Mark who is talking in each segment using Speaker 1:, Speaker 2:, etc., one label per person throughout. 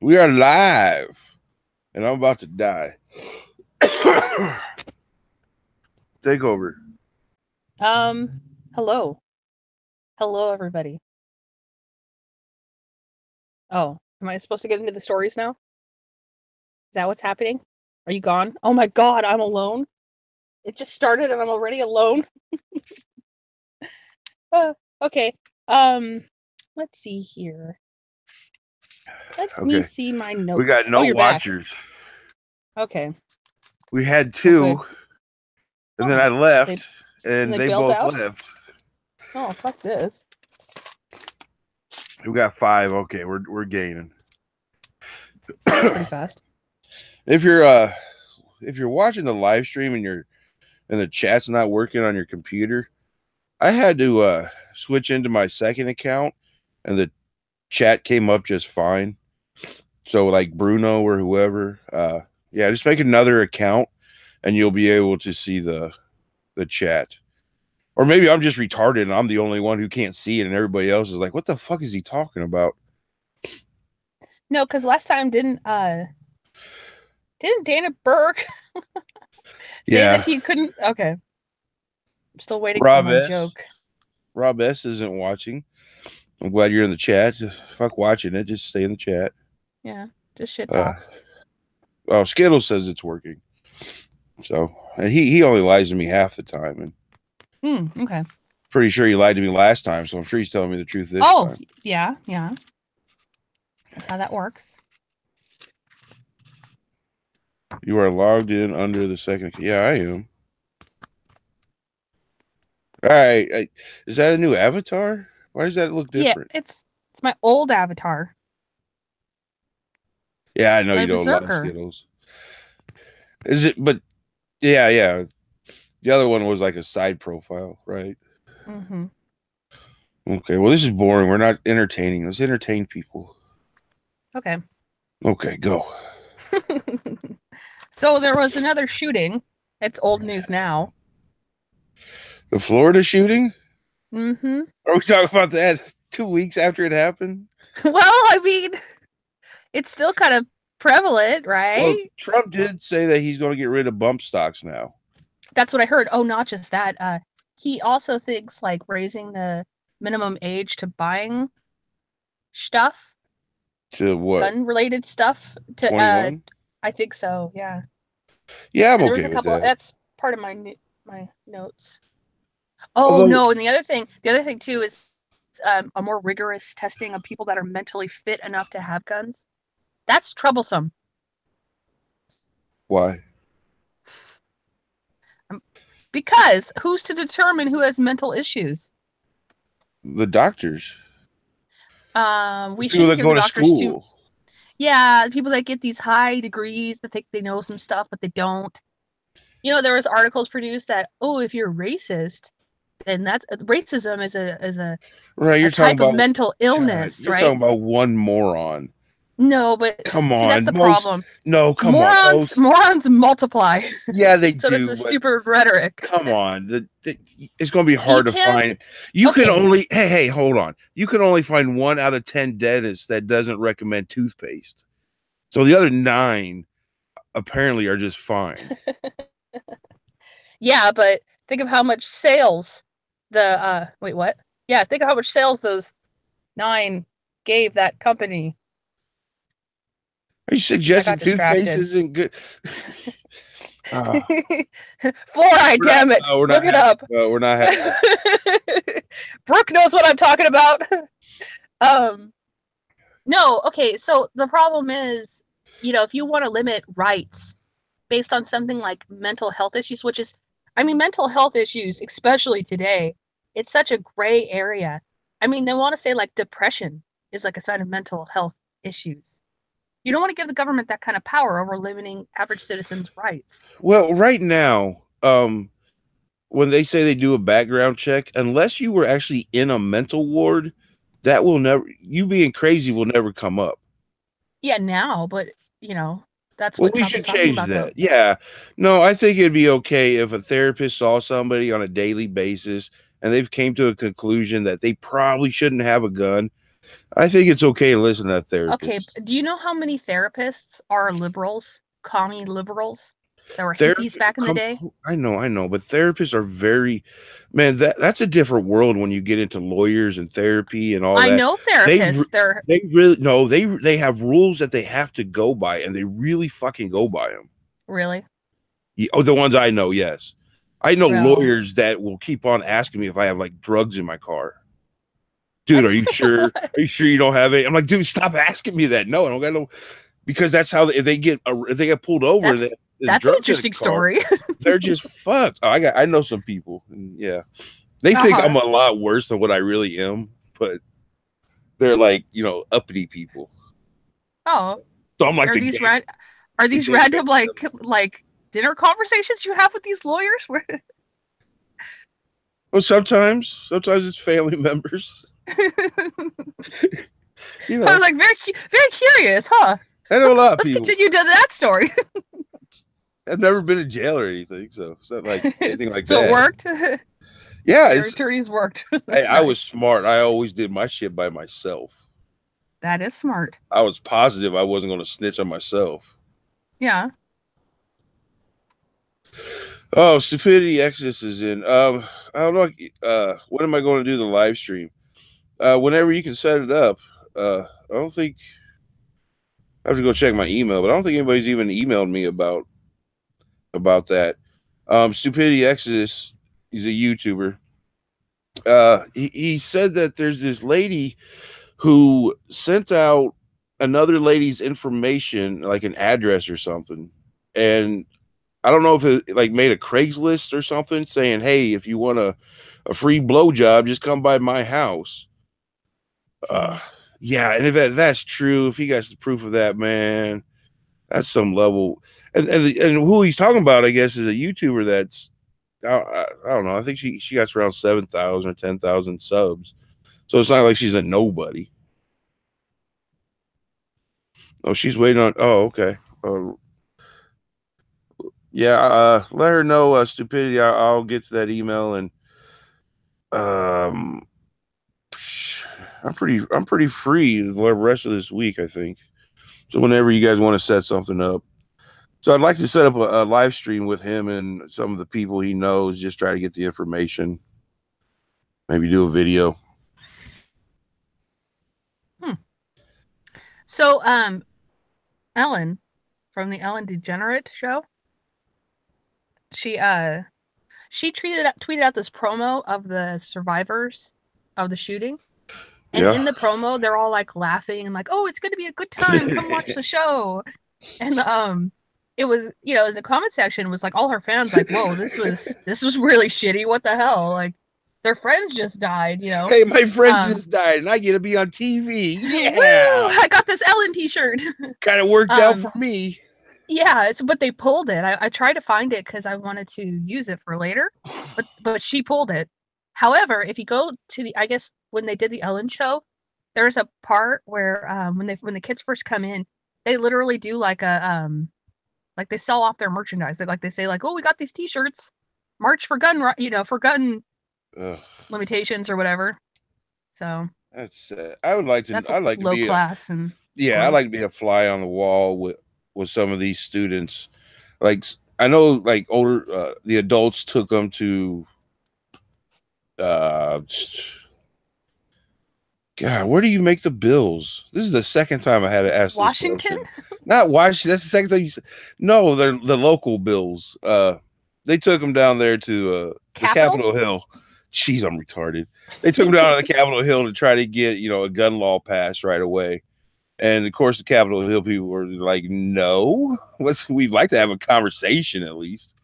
Speaker 1: We are live, and I'm about to die. Take over.
Speaker 2: Hello. Hello, everybody. Oh, am I supposed to get into the stories now? Is that what's happening? Are you gone? Oh my god, I'm alone. It just started and I'm already alone. Okay. Um, let's see here. Let me
Speaker 1: Okay.
Speaker 2: see my
Speaker 1: We got
Speaker 2: notes. Oh,
Speaker 1: no
Speaker 2: you're back.
Speaker 1: watchers.
Speaker 2: Okay.
Speaker 1: We had
Speaker 2: Oh, good.
Speaker 1: two, and then
Speaker 2: Oh,
Speaker 1: I
Speaker 2: they
Speaker 1: left,
Speaker 2: and
Speaker 1: and
Speaker 2: they
Speaker 1: they
Speaker 2: bailed
Speaker 1: both
Speaker 2: out?
Speaker 1: left.
Speaker 2: Oh, fuck this.
Speaker 1: We got five. Okay, we're gaining.
Speaker 2: That's pretty fast.
Speaker 1: if you're watching the live stream and the chat's not working on your computer, I had to switch into my second account, and the chat came up just fine. So like Bruno or whoever, yeah, just make another account, and you'll be able to see the chat. Or maybe I'm just retarded and I'm the only one who can't see it, and everybody else is like, "What the fuck is he talking about?"
Speaker 2: No, because last time didn't Dana Burke say that
Speaker 1: Yeah,
Speaker 2: he couldn't? Okay, I'm still waiting for
Speaker 1: Rob
Speaker 2: my
Speaker 1: S.
Speaker 2: joke.
Speaker 1: Rob S. isn't watching. I'm glad you're in the chat. Fuck watching it. Just stay in the chat.
Speaker 2: Yeah, just shit
Speaker 1: Uh,
Speaker 2: talk.
Speaker 1: oh, Skittle says it's working. So, and he only lies to me half the time, and
Speaker 2: Okay.
Speaker 1: pretty sure he lied to me last time. So I'm sure he's telling me the truth this
Speaker 2: Oh,
Speaker 1: time.
Speaker 2: yeah. That's how that works.
Speaker 1: You are logged in under the second. Yeah, I am. All right. Is that a new avatar? Why does that look
Speaker 2: Yeah,
Speaker 1: different?
Speaker 2: it's my old avatar.
Speaker 1: Yeah, I know
Speaker 2: My
Speaker 1: you don't love
Speaker 2: berserker.
Speaker 1: Skittles. Is it? But yeah, yeah. The other one was like a side profile, right?
Speaker 2: Mm-hmm.
Speaker 1: Okay. Well, this is boring. We're not entertaining. Let's entertain people.
Speaker 2: Okay.
Speaker 1: Okay, go.
Speaker 2: So there was another shooting. It's old news now.
Speaker 1: The Florida shooting?
Speaker 2: Mm-hmm.
Speaker 1: Are we talking about that 2 weeks after it happened?
Speaker 2: Well, I mean, it's still kind of prevalent,
Speaker 1: Well,
Speaker 2: right?
Speaker 1: Trump did say that he's going to get rid of bump stocks now.
Speaker 2: That's what I heard. Oh, not just that. He also thinks like raising the minimum age to buying stuff,
Speaker 1: To what?
Speaker 2: gun related stuff to
Speaker 1: 21?
Speaker 2: I think so, yeah.
Speaker 1: Yeah, I'm
Speaker 2: And there was
Speaker 1: okay
Speaker 2: a
Speaker 1: with
Speaker 2: couple
Speaker 1: that.
Speaker 2: that's part of my notes. Oh
Speaker 1: Although,
Speaker 2: no, and the other thing too is a more rigorous testing of people that are mentally fit enough to have guns. That's troublesome.
Speaker 1: why?
Speaker 2: Um, because who's to determine who has mental issues?
Speaker 1: The doctors. The
Speaker 2: We
Speaker 1: people
Speaker 2: shouldn't
Speaker 1: that
Speaker 2: give
Speaker 1: go
Speaker 2: the
Speaker 1: to
Speaker 2: doctors too.
Speaker 1: school.
Speaker 2: Yeah, people that get these high degrees that think they know some stuff, but they don't. There was articles produced that if you're racist, then that's racism
Speaker 1: Right,
Speaker 2: a
Speaker 1: you're talking
Speaker 2: type of
Speaker 1: about
Speaker 2: mental
Speaker 1: God,
Speaker 2: illness,
Speaker 1: you're
Speaker 2: right?
Speaker 1: talking about one moron.
Speaker 2: No, but
Speaker 1: Come
Speaker 2: see, that's the
Speaker 1: on. Most
Speaker 2: problem.
Speaker 1: no, come on.
Speaker 2: Morons multiply.
Speaker 1: Yeah, they
Speaker 2: So does
Speaker 1: do,
Speaker 2: the
Speaker 1: but
Speaker 2: stupid rhetoric.
Speaker 1: come on. It's going to be
Speaker 2: You
Speaker 1: hard to
Speaker 2: can't.
Speaker 1: find. You can
Speaker 2: Okay,
Speaker 1: only hey, hold on. You can only find 1 out of 10 dentists that doesn't recommend toothpaste. So the other 9 apparently are just fine.
Speaker 2: yeah, but think of how much sales the wait, what? Yeah, think of how much sales those 9 gave that company.
Speaker 1: Are you
Speaker 2: I
Speaker 1: suggesting
Speaker 2: got
Speaker 1: toothpaste
Speaker 2: distracted.
Speaker 1: isn't good? uh,
Speaker 2: Fluoride, damn it!
Speaker 1: we're not
Speaker 2: Look it
Speaker 1: having
Speaker 2: up.
Speaker 1: we're not having
Speaker 2: Brooke knows what I'm talking about. um, no, okay. So the problem is, if you want to limit rights based on something like mental health issues, which is, I mean, mental health issues, especially today, it's such a gray area. I mean, they want to say like depression is like a sign of mental health issues. You don't want to give the government that kind of power over limiting average citizens' rights.
Speaker 1: Well, right now, when they say they do a background check, unless you were actually in a mental ward, that will never, you being crazy will never come up.
Speaker 2: Yeah, now, but you know, that's
Speaker 1: Well,
Speaker 2: what
Speaker 1: we
Speaker 2: Trump is
Speaker 1: should
Speaker 2: talking
Speaker 1: change
Speaker 2: about, though.
Speaker 1: that. Yeah. No, I think it'd be okay if a therapist saw somebody on a daily basis and they've came to a conclusion that they probably shouldn't have a gun. I think it's okay to listen to that
Speaker 2: Okay,
Speaker 1: therapist.
Speaker 2: do you know how many therapists are liberals, commie liberals, that were hippies
Speaker 1: Therapy,
Speaker 2: back in the day?
Speaker 1: I know, but therapists are very, man. That's a different world when you get into lawyers and therapy and all
Speaker 2: I
Speaker 1: that.
Speaker 2: know
Speaker 1: They
Speaker 2: therapists. They're
Speaker 1: they really no, they have rules that they have to go by, and they really fucking go by them.
Speaker 2: really
Speaker 1: Oh, the ones I know, yes. I know
Speaker 2: well.
Speaker 1: lawyers that will keep on asking me if I have like drugs in my car. Dude, are you sure? Are you sure you don't have it? I'm like, dude, stop asking me that. No, I don't got no, because that's how if they get pulled over and
Speaker 2: That's
Speaker 1: there's
Speaker 2: that's an
Speaker 1: drugs in the
Speaker 2: interesting
Speaker 1: car,
Speaker 2: story.
Speaker 1: they're just fucked. Oh, I know some people, and yeah, they think
Speaker 2: Uh-huh.
Speaker 1: I'm a lot worse than what I really am, but they're like uppity people.
Speaker 2: Oh,
Speaker 1: So I'm like
Speaker 2: are
Speaker 1: the
Speaker 2: these
Speaker 1: gay
Speaker 2: ran are
Speaker 1: the
Speaker 2: these
Speaker 1: gay man.
Speaker 2: random like dinner conversations you have with these lawyers? Where
Speaker 1: Well, sometimes it's family members.
Speaker 2: I
Speaker 1: You
Speaker 2: was
Speaker 1: know,
Speaker 2: like very curious, huh?
Speaker 1: I know a
Speaker 2: Let's
Speaker 1: lot of
Speaker 2: let's
Speaker 1: people.
Speaker 2: continue to that story.
Speaker 1: I've never been in jail or anything, so it's not like anything like
Speaker 2: So it
Speaker 1: that.
Speaker 2: worked.
Speaker 1: Yeah,
Speaker 2: Your
Speaker 1: it's
Speaker 2: attorneys worked. That's
Speaker 1: I was
Speaker 2: nice.
Speaker 1: smart. I always did my shit by myself.
Speaker 2: That is smart.
Speaker 1: I was positive I wasn't going to snitch on myself.
Speaker 2: Yeah.
Speaker 1: Oh, Stupidity Exodus is in. I don't know. When am I going to do the live stream? Whenever you can set it up. I don't think I have to go check my email, but I don't think anybody's even emailed me about that. Stupidity Exodus. He's a YouTuber. He said that there's this lady who sent out another lady's information, like an address or something, and I don't know if it like made a Craigslist or something saying, "Hey, if you want a free blowjob, just come by my house." Uh,
Speaker 2: Jeez.
Speaker 1: yeah, and if that's true, if he got the proof of that, man, that's some level. And who he's talking about, I guess, is a YouTuber that's I don't know. I think she got around 7,000 or 10,000 subs, so it's not like she's a nobody. Oh, she's waiting on. Oh, okay. Yeah. Let her know. Stupidity. I'll get to that email and um I'm pretty free the rest of this week, I think. So whenever you guys want to set something up. So I'd like to set up a live stream with him and some of the people he knows, just try to get the information. Maybe do a video.
Speaker 2: Hmm. So Ellen from the Ellen DeGenerate show, she she tweeted out this promo of the survivors of the shooting. And
Speaker 1: Yeah.
Speaker 2: in the promo, they're all like laughing and like, "Oh, it's going to be a good time. Come watch the show." And it was, in the comment section was like all her fans like, "Whoa, this was really shitty. What the hell?" Like their friends just died.
Speaker 1: Hey, my friends
Speaker 2: Um
Speaker 1: just died and I get to be on TV.
Speaker 2: Woo!
Speaker 1: Yeah.
Speaker 2: I got this Ellen t-shirt.
Speaker 1: Kind of worked out
Speaker 2: um
Speaker 1: for me.
Speaker 2: yeah, but they pulled it. I tried to find it because I wanted to use it for later, but she pulled it. However, if you go to I guess when they did the Ellen show, there's a part where when the kids first come in, they literally do like they sell off their merchandise. They say like, "Oh, we got these T-shirts, March for gun, for gun
Speaker 1: Ugh,
Speaker 2: limitations or whatever." So
Speaker 1: that's I would like to.
Speaker 2: that's
Speaker 1: I'd like to
Speaker 2: low
Speaker 1: be a
Speaker 2: class and
Speaker 1: yeah. I'd like
Speaker 2: gross.
Speaker 1: to be a fly on the wall with some of these students. Like I know, like older the adults took them to uh God, where do you make the bills? This is the second time I had to ask this
Speaker 2: Washington?
Speaker 1: question. Not Washington. That's the second time you said. No, they're the local bills. They took them down there to the
Speaker 2: Capital?
Speaker 1: Capitol Hill. Jeez, I'm retarded. They took them down to the Capitol Hill to try to get a gun law passed right away. And of course, the Capitol Hill people were like, "No, we'd like to have a conversation at least."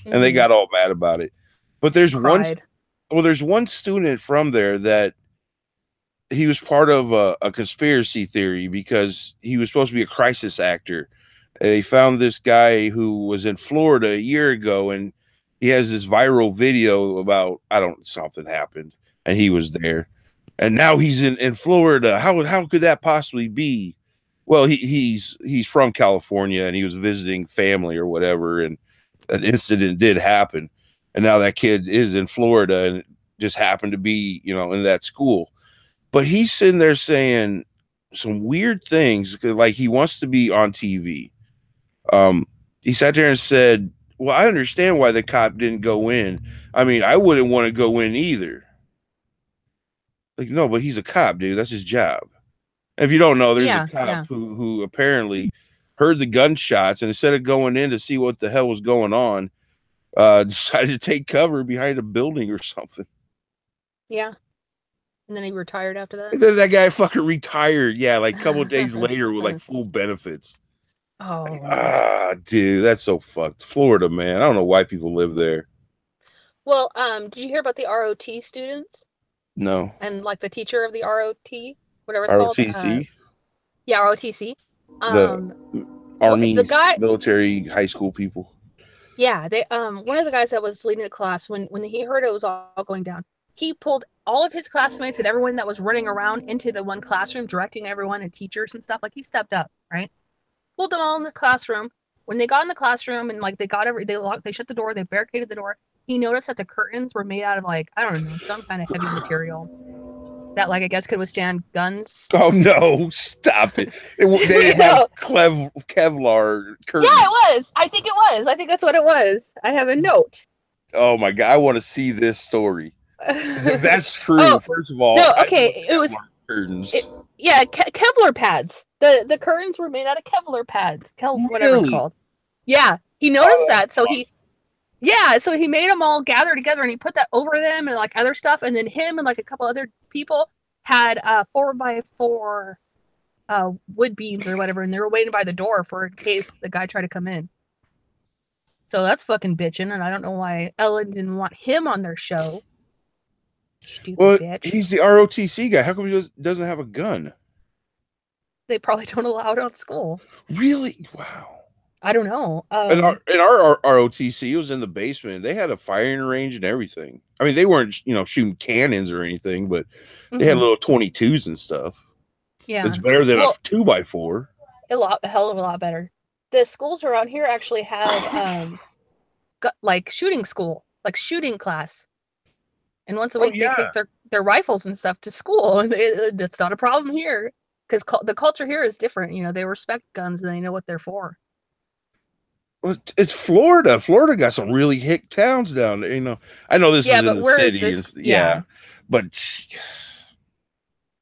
Speaker 1: And they
Speaker 2: Mm,
Speaker 1: got all mad about it. But
Speaker 2: pride.
Speaker 1: there's one student from there that he was part of a conspiracy theory because he was supposed to be a crisis actor. They found this guy who was in Florida a year ago, and he has this viral video about I don't something happened, and he was there, and now he's in Florida. How could that possibly be? Well, he's from California, and he was visiting family or whatever, and an incident did happen, and now that kid is in Florida, and it just happened to be in that school. But he's sitting there saying some weird things, like he wants to be on TV. Um, he sat there and said, "Well, I understand why the cop didn't go in. I mean, I wouldn't want to go in either." Like, no, but he's a cop, dude. That's his job. If you don't know, there's a
Speaker 2: Yeah,
Speaker 1: cop
Speaker 2: yeah.
Speaker 1: who apparently heard the gunshots and instead of going in to see what the hell was going on, decided to take cover behind a building or something.
Speaker 2: Yeah. And then he retired after that.
Speaker 1: And then that guy fucking retired. Yeah, like a couple of days later with like full benefits. Like,
Speaker 2: Oh.
Speaker 1: dude, that's so fucked. Florida, man. I don't know why people live there.
Speaker 2: Well, did you hear about the ROT students
Speaker 1: No.
Speaker 2: and like the teacher of the ROT, whatever it's called?
Speaker 1: ROTC,
Speaker 2: Yeah, ROTC.
Speaker 1: the
Speaker 2: Um, the
Speaker 1: Army
Speaker 2: guy,
Speaker 1: military high school people.
Speaker 2: yeah, they one of the guys that was leading the class when he heard it was all going down, he pulled all of his classmates and everyone that was running around into the one classroom, directing everyone and teachers and stuff. Like he stepped up, right? Pulled them all in the classroom. When they got in the classroom and like they locked, they shut the door, they barricaded the door. He noticed that the curtains were made out of like I don't know some kind of heavy material that like I guess could withstand guns.
Speaker 1: Oh no! Stop it! They didn't have
Speaker 2: No.
Speaker 1: Kevlar
Speaker 2: Yeah,
Speaker 1: curtains.
Speaker 2: it was. I think it was. I think that's what it was. I have a note.
Speaker 1: Oh my god! I want to see this story. If that's true,
Speaker 2: Oh
Speaker 1: first of all,
Speaker 2: no,
Speaker 1: I
Speaker 2: okay.
Speaker 1: love
Speaker 2: It was
Speaker 1: Kevlar curtains.
Speaker 2: yeah, Kevlar pads. The curtains were made out of Kevlar pads. Whatever it's
Speaker 1: Really?
Speaker 2: called. Yeah, he noticed
Speaker 1: Oh,
Speaker 2: that, so
Speaker 1: that's
Speaker 2: he yeah, so he made them all gather together, and he put that over them and like other stuff, and then him and like a couple other people had 4x4 wood beams or whatever, and they were waiting by the door for in case the guy tried to come in. So that's fucking bitching, and I don't know why Ellen didn't want him on their show. Stupid
Speaker 1: well,
Speaker 2: bitch.
Speaker 1: he's the ROTC guy. How come he doesn't have a gun?
Speaker 2: They probably don't allow it on school.
Speaker 1: Really? Wow.
Speaker 2: I don't know.
Speaker 1: In our ROTC, it was in the basement. They had a firing range and everything. I mean, they weren't, shooting cannons or anything, but they had
Speaker 2: Mhm.
Speaker 1: little 22s and stuff.
Speaker 2: Yeah.
Speaker 1: It's better than a
Speaker 2: Well,
Speaker 1: 2x4.
Speaker 2: a hell of a lot better. The schools around here actually have like shooting school, like shooting class, and once a
Speaker 1: Oh
Speaker 2: week they
Speaker 1: yeah.
Speaker 2: take their rifles and stuff to school, and it's not a problem here because the culture here is different. You know, they respect guns and they know what they're for.
Speaker 1: Well, it's Florida. Florida got some really hick towns down there. I know this
Speaker 2: Yeah,
Speaker 1: is in
Speaker 2: but
Speaker 1: the
Speaker 2: where is
Speaker 1: city,
Speaker 2: this?
Speaker 1: and
Speaker 2: Yeah,
Speaker 1: yeah, but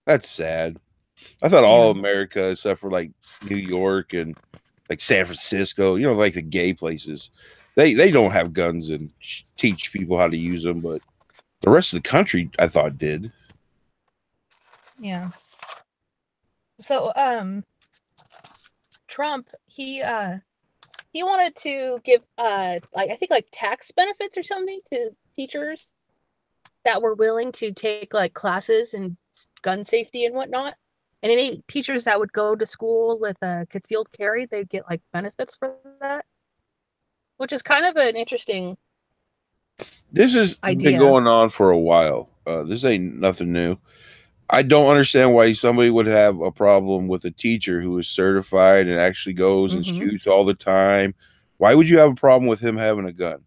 Speaker 1: that's sad. I thought all
Speaker 2: yeah,
Speaker 1: America, except for like New York and like San Francisco, like the gay places, they don't have guns and teach people how to use them. But the rest of the country, I thought, did.
Speaker 2: yeah. So, Trump, he wanted to give like I think like tax benefits or something to teachers that were willing to take like classes in gun safety and whatnot. And any teachers that would go to school with a concealed carry, they'd get like benefits for that, which is kind of an interesting
Speaker 1: This has been
Speaker 2: idea.
Speaker 1: going on for a while. This ain't nothing new. I don't understand why somebody would have a problem with a teacher who is certified and actually goes and
Speaker 2: Mm-hmm.
Speaker 1: shoots all the time. Why would you have a problem with him having a gun?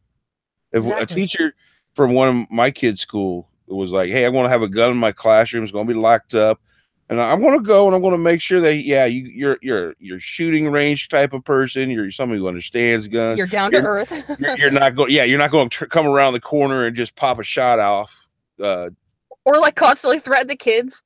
Speaker 1: If a
Speaker 2: Exactly.
Speaker 1: teacher from one of my kids' school was like, "Hey, I want to have a gun in my classroom. It's going to be locked up, and I'm going to go and I'm going to make sure that yeah, you're shooting range type of person. You're somebody who understands guns.
Speaker 2: You're down to
Speaker 1: You're
Speaker 2: earth.
Speaker 1: you're not going. Yeah, you're not going to come around the corner and just pop a shot off.
Speaker 2: Or like constantly threaten the kids,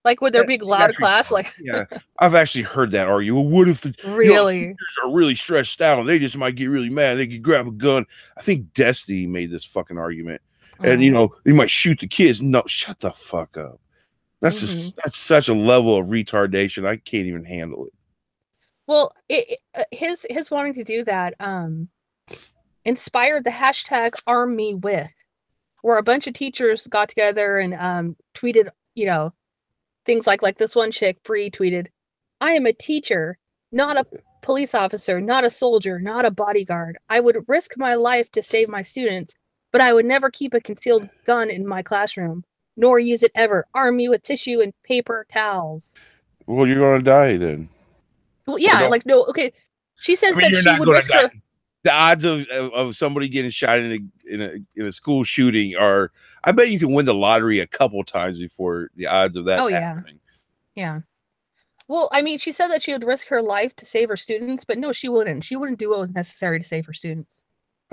Speaker 2: like with their big
Speaker 1: See,
Speaker 2: loud
Speaker 1: that's
Speaker 2: class,
Speaker 1: retarded.
Speaker 2: like
Speaker 1: Yeah, I've actually heard that argument. Well, what if the
Speaker 2: really.
Speaker 1: teachers are really stressed out and they just might get really mad? They could grab a gun. I think Destiny made this fucking argument, and
Speaker 2: Oh.
Speaker 1: they might shoot the kids. No, shut the fuck up.
Speaker 2: Mm-hmm.
Speaker 1: That's such a level of retardation. I can't even handle it.
Speaker 2: Well, his wanting to do that inspired the hashtag #ArmMeWith, where a bunch of teachers got together and tweeted, things like this one chick, Bree, tweeted, "I am a teacher, not a police officer, not a soldier, not a bodyguard. I would risk my life to save my students, but I would never keep a concealed gun in my classroom, nor use it ever. Arm me with tissue and paper towels."
Speaker 1: Well, you're gonna die then.
Speaker 2: Well,
Speaker 1: Or
Speaker 2: yeah,
Speaker 1: don't.
Speaker 2: like no, okay. She
Speaker 1: I
Speaker 2: says
Speaker 1: mean,
Speaker 2: that
Speaker 1: you're
Speaker 2: she
Speaker 1: not
Speaker 2: would
Speaker 1: gonna
Speaker 2: risk
Speaker 1: die.
Speaker 2: her.
Speaker 1: The odds of somebody getting shot in a school shooting are, I bet you can win the lottery a couple times before the odds of that
Speaker 2: Oh yeah,
Speaker 1: happening.
Speaker 2: yeah. Well, I mean, she said that she would risk her life to save her students, but no, she wouldn't. She wouldn't do what was necessary to save her students.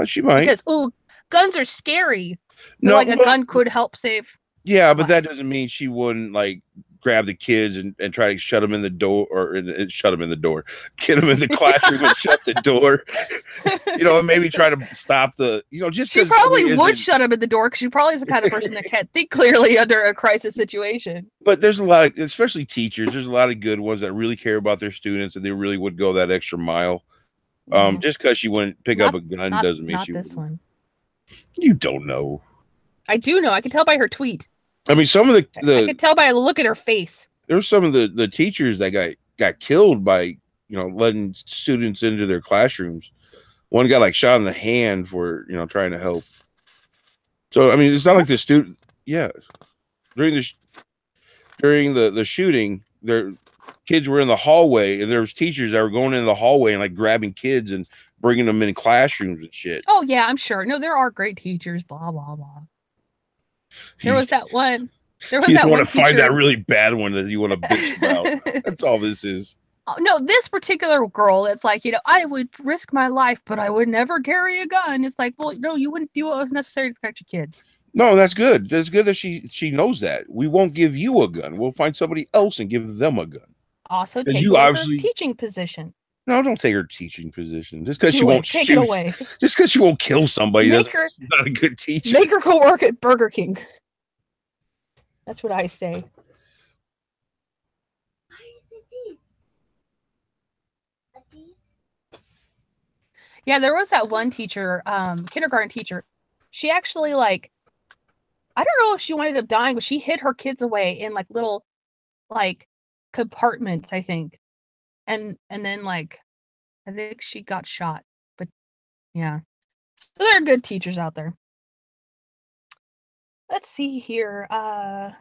Speaker 1: She might.
Speaker 2: Because, oh, guns are scary. But,
Speaker 1: No,
Speaker 2: like, a
Speaker 1: well,
Speaker 2: gun could help save
Speaker 1: yeah, but that
Speaker 2: life.
Speaker 1: doesn't mean she wouldn't like grab the kids and try to shut them in the door shut them in the door, get them in the classroom and shut the door. And maybe try to stop just
Speaker 2: She
Speaker 1: because
Speaker 2: probably would shut him in the door because she probably is the kind of person that can't think clearly under a crisis situation.
Speaker 1: But there's a lot of, especially teachers, there's a lot of good ones that really care about their students and they really would go that extra mile.
Speaker 2: Yeah.
Speaker 1: Just because she wouldn't pick up a gun doesn't mean she
Speaker 2: this
Speaker 1: wouldn't.
Speaker 2: one.
Speaker 1: You don't know.
Speaker 2: I do know. I can tell by her tweet.
Speaker 1: I mean, some of
Speaker 2: I can tell by a look at her face.
Speaker 1: There were some of the teachers that got killed by letting students into their classrooms. One got like shot in the hand for trying to help. So I mean, it's not like the student. Yeah, during the shooting, their kids were in the hallway, and there was teachers that were going in the hallway and like grabbing kids and bringing them in classrooms and shit.
Speaker 2: Oh yeah, I'm sure. No, there are great teachers. Blah blah blah. There was that one. There was
Speaker 1: you
Speaker 2: that
Speaker 1: want
Speaker 2: one
Speaker 1: to
Speaker 2: teacher.
Speaker 1: find that really bad one that you want to bitch about. That's all this is.
Speaker 2: Oh, no, this particular girl, it's like, I would risk my life, but I would never carry a gun. It's like, well, no, you wouldn't do what was necessary to protect your kids.
Speaker 1: No, that's good. That's good that she knows that. We won't give you a gun. We'll find somebody else and give them a gun.
Speaker 2: Also, take away her teaching position.
Speaker 1: No, don't take her teaching position. Just because she won't
Speaker 2: take it away.
Speaker 1: Just because she won't kill somebody. She's not a good teacher.
Speaker 2: Make her go work at Burger King. That's what I say. Yeah, there was that one teacher, kindergarten teacher. She actually, like, I don't know if she ended up dying, but she hid her kids away in like little, like, compartments, I think. And then, like, I think she got shot. But yeah, so there are good teachers out there. Let's see here. Oh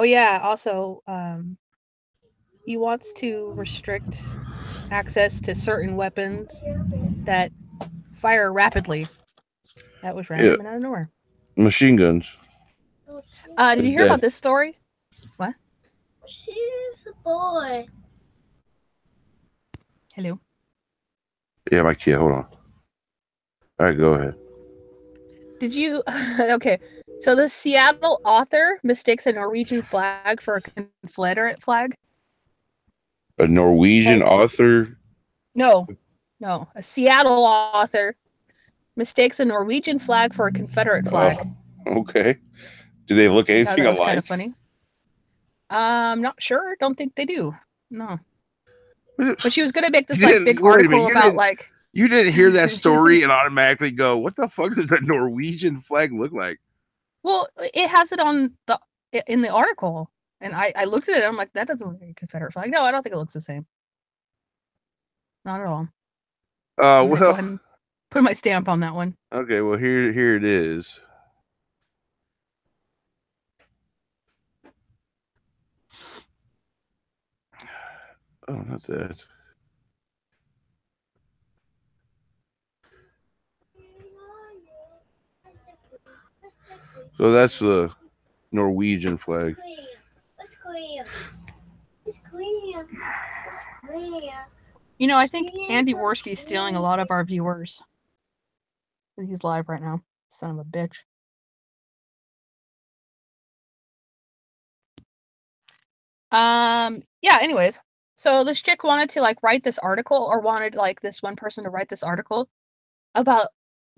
Speaker 2: yeah. Also, he wants to restrict access to certain weapons that fire rapidly. That was random and out of nowhere.
Speaker 1: Machine guns.
Speaker 2: Did you hear about this story? What?
Speaker 3: She's a boy.
Speaker 2: Hello.
Speaker 1: Yeah, my kid. Hold on. All right, go ahead.
Speaker 2: Did you? Okay. So the Seattle author mistakes a Norwegian flag for a Confederate flag.
Speaker 1: A Norwegian author?
Speaker 2: No. A Seattle author mistakes a Norwegian flag for a Confederate flag.
Speaker 1: Okay. Do they look anything alike? That's
Speaker 2: kind of funny. I'm not sure. Don't think they do. No. But she was going to make this like big article about like.
Speaker 1: You didn't hear that story and automatically go, "What the fuck does that Norwegian flag look like?"
Speaker 2: Well, it has it in the article. And I looked at it and I'm like, that doesn't look like a Confederate flag. No, I don't think it looks the same. Not at all.
Speaker 1: Well,
Speaker 2: go ahead and put my stamp on that one.
Speaker 1: Okay, well here it is. Oh, that's it. So that's the Norwegian flag.
Speaker 2: I think Andy Worski's stealing a lot of our viewers. He's live right now. Son of a bitch. Yeah, anyways. So this chick wanted to like write this article, or wanted like this one person to write this article about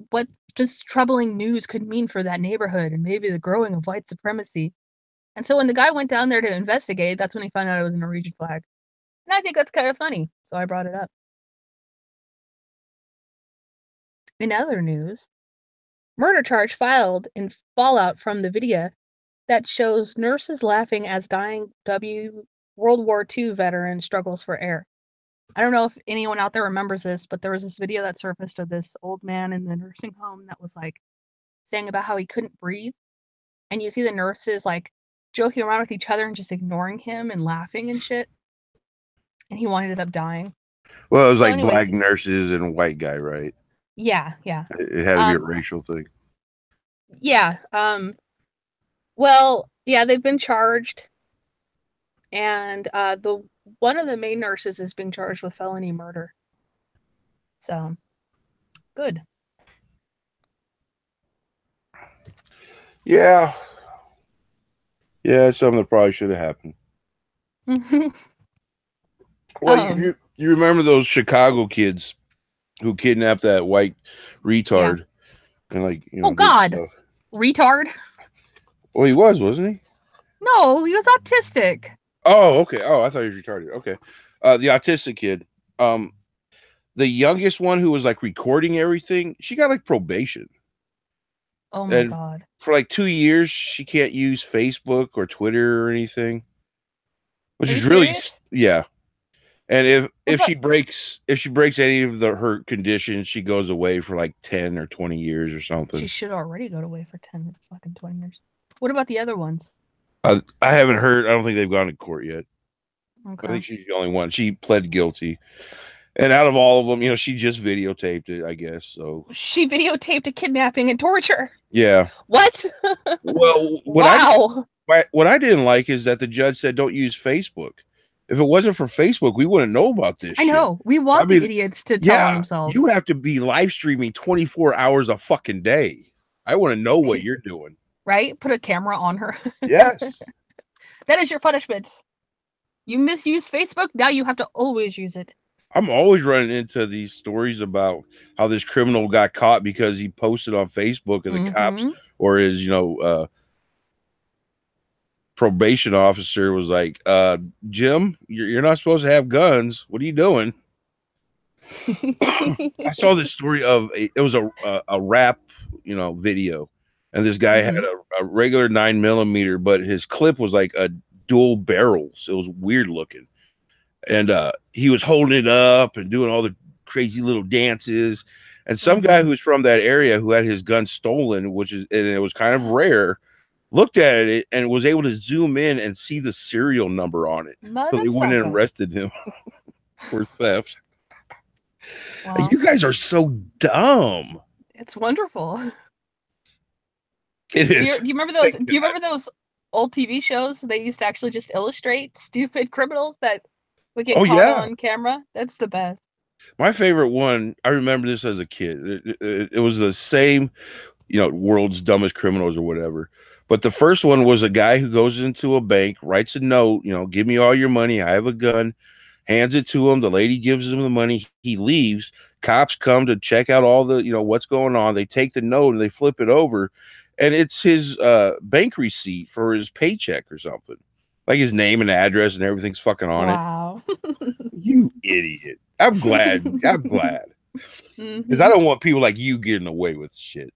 Speaker 2: what just troubling news could mean for that neighborhood and maybe the growing of white supremacy. And so when the guy went down there to investigate, that's when he found out it was a Norwegian flag. And I think that's kind of funny, so I brought it up. In other news, murder charge filed in fallout from the video that shows nurses laughing as dying World War II veteran struggles for air. I don't know if anyone out there remembers this, but there was this video that surfaced of this old man in the nursing home that was like saying about how he couldn't breathe. And you see the nurses like joking around with each other and just ignoring him and laughing and shit. and he ended up dying.
Speaker 1: Well, it was
Speaker 2: So
Speaker 1: like
Speaker 2: anyways,
Speaker 1: black nurses and white guy, right?
Speaker 2: yeah.
Speaker 1: It had to be a racial thing.
Speaker 2: Yeah. Well, yeah, they've been charged, and the one of the main nurses is being charged with felony murder. So, good.
Speaker 1: Yeah. Yeah, it's something that probably should have happened. Well, you remember those Chicago kids who kidnapped that white retard and like, you know,
Speaker 2: oh God,
Speaker 1: stuff.
Speaker 2: Retard.
Speaker 1: Well, he wasn't he?
Speaker 2: No, he was autistic.
Speaker 1: Oh, okay. Oh, I thought he was retarded. Okay. The autistic kid. The youngest one who was like recording everything, she got like probation.
Speaker 2: Oh my God.
Speaker 1: For like 2 years, she can't use Facebook or Twitter or anything. Which is really
Speaker 2: serious?
Speaker 1: yeah. And if she breaks any of her conditions, she goes away for like 10 or 20 years or something.
Speaker 2: She should already go away for 10 fucking 20 years. What about the other ones?
Speaker 1: I haven't heard. I don't think they've gone to court yet.
Speaker 2: Okay.
Speaker 1: I think she's the only one. She pled guilty. And out of all of them, you know, she just videotaped it, I guess. So
Speaker 2: she videotaped a kidnapping and torture.
Speaker 1: Yeah.
Speaker 2: What?
Speaker 1: Well, what I didn't like is that the judge said don't use Facebook. If it wasn't for Facebook, we wouldn't know about this.
Speaker 2: I know. We want the idiots to tell on themselves.
Speaker 1: You have to be live streaming 24 hours a fucking day. I want to know what you're doing.
Speaker 2: Right? Put a camera on her.
Speaker 1: Yes.
Speaker 2: That is your punishment. You misused Facebook, now you have to always use it.
Speaker 1: I'm always running into these stories about how this criminal got caught because he posted on Facebook and the cops or his, you know, probation officer was like, Jim, you're not supposed to have guns. What are you doing? I saw this story of it was a rap, you know, video, and this guy had a regular 9mm, but his clip was like a dual barrels. It was weird looking, and he was holding it up and doing all the crazy little dances. And some guy who was from that area who had his gun stolen, and it was kind of rare, looked at it and was able to zoom in and see the serial number on it. So they went and arrested him for theft. Wow. You guys are so dumb.
Speaker 2: It's wonderful.
Speaker 1: It is.
Speaker 2: Do you remember those? Do you remember those old TV shows? They used to actually just illustrate stupid criminals that would get caught on camera. That's the best.
Speaker 1: My favorite one. I remember this as a kid. It was the same, you know, world's dumbest criminals or whatever. But the first one was a guy who goes into a bank, writes a note, you know, give me all your money. I have a gun. Hands it to him. The lady gives him the money. He leaves. Cops come to check out all the, you know, what's going on. They take the note and they flip it over, and it's his bank receipt for his paycheck or something, like his name and address and everything's fucking on it.
Speaker 2: Wow,
Speaker 1: you idiot! I'm glad. I'm glad because I don't want people like you getting away with shit.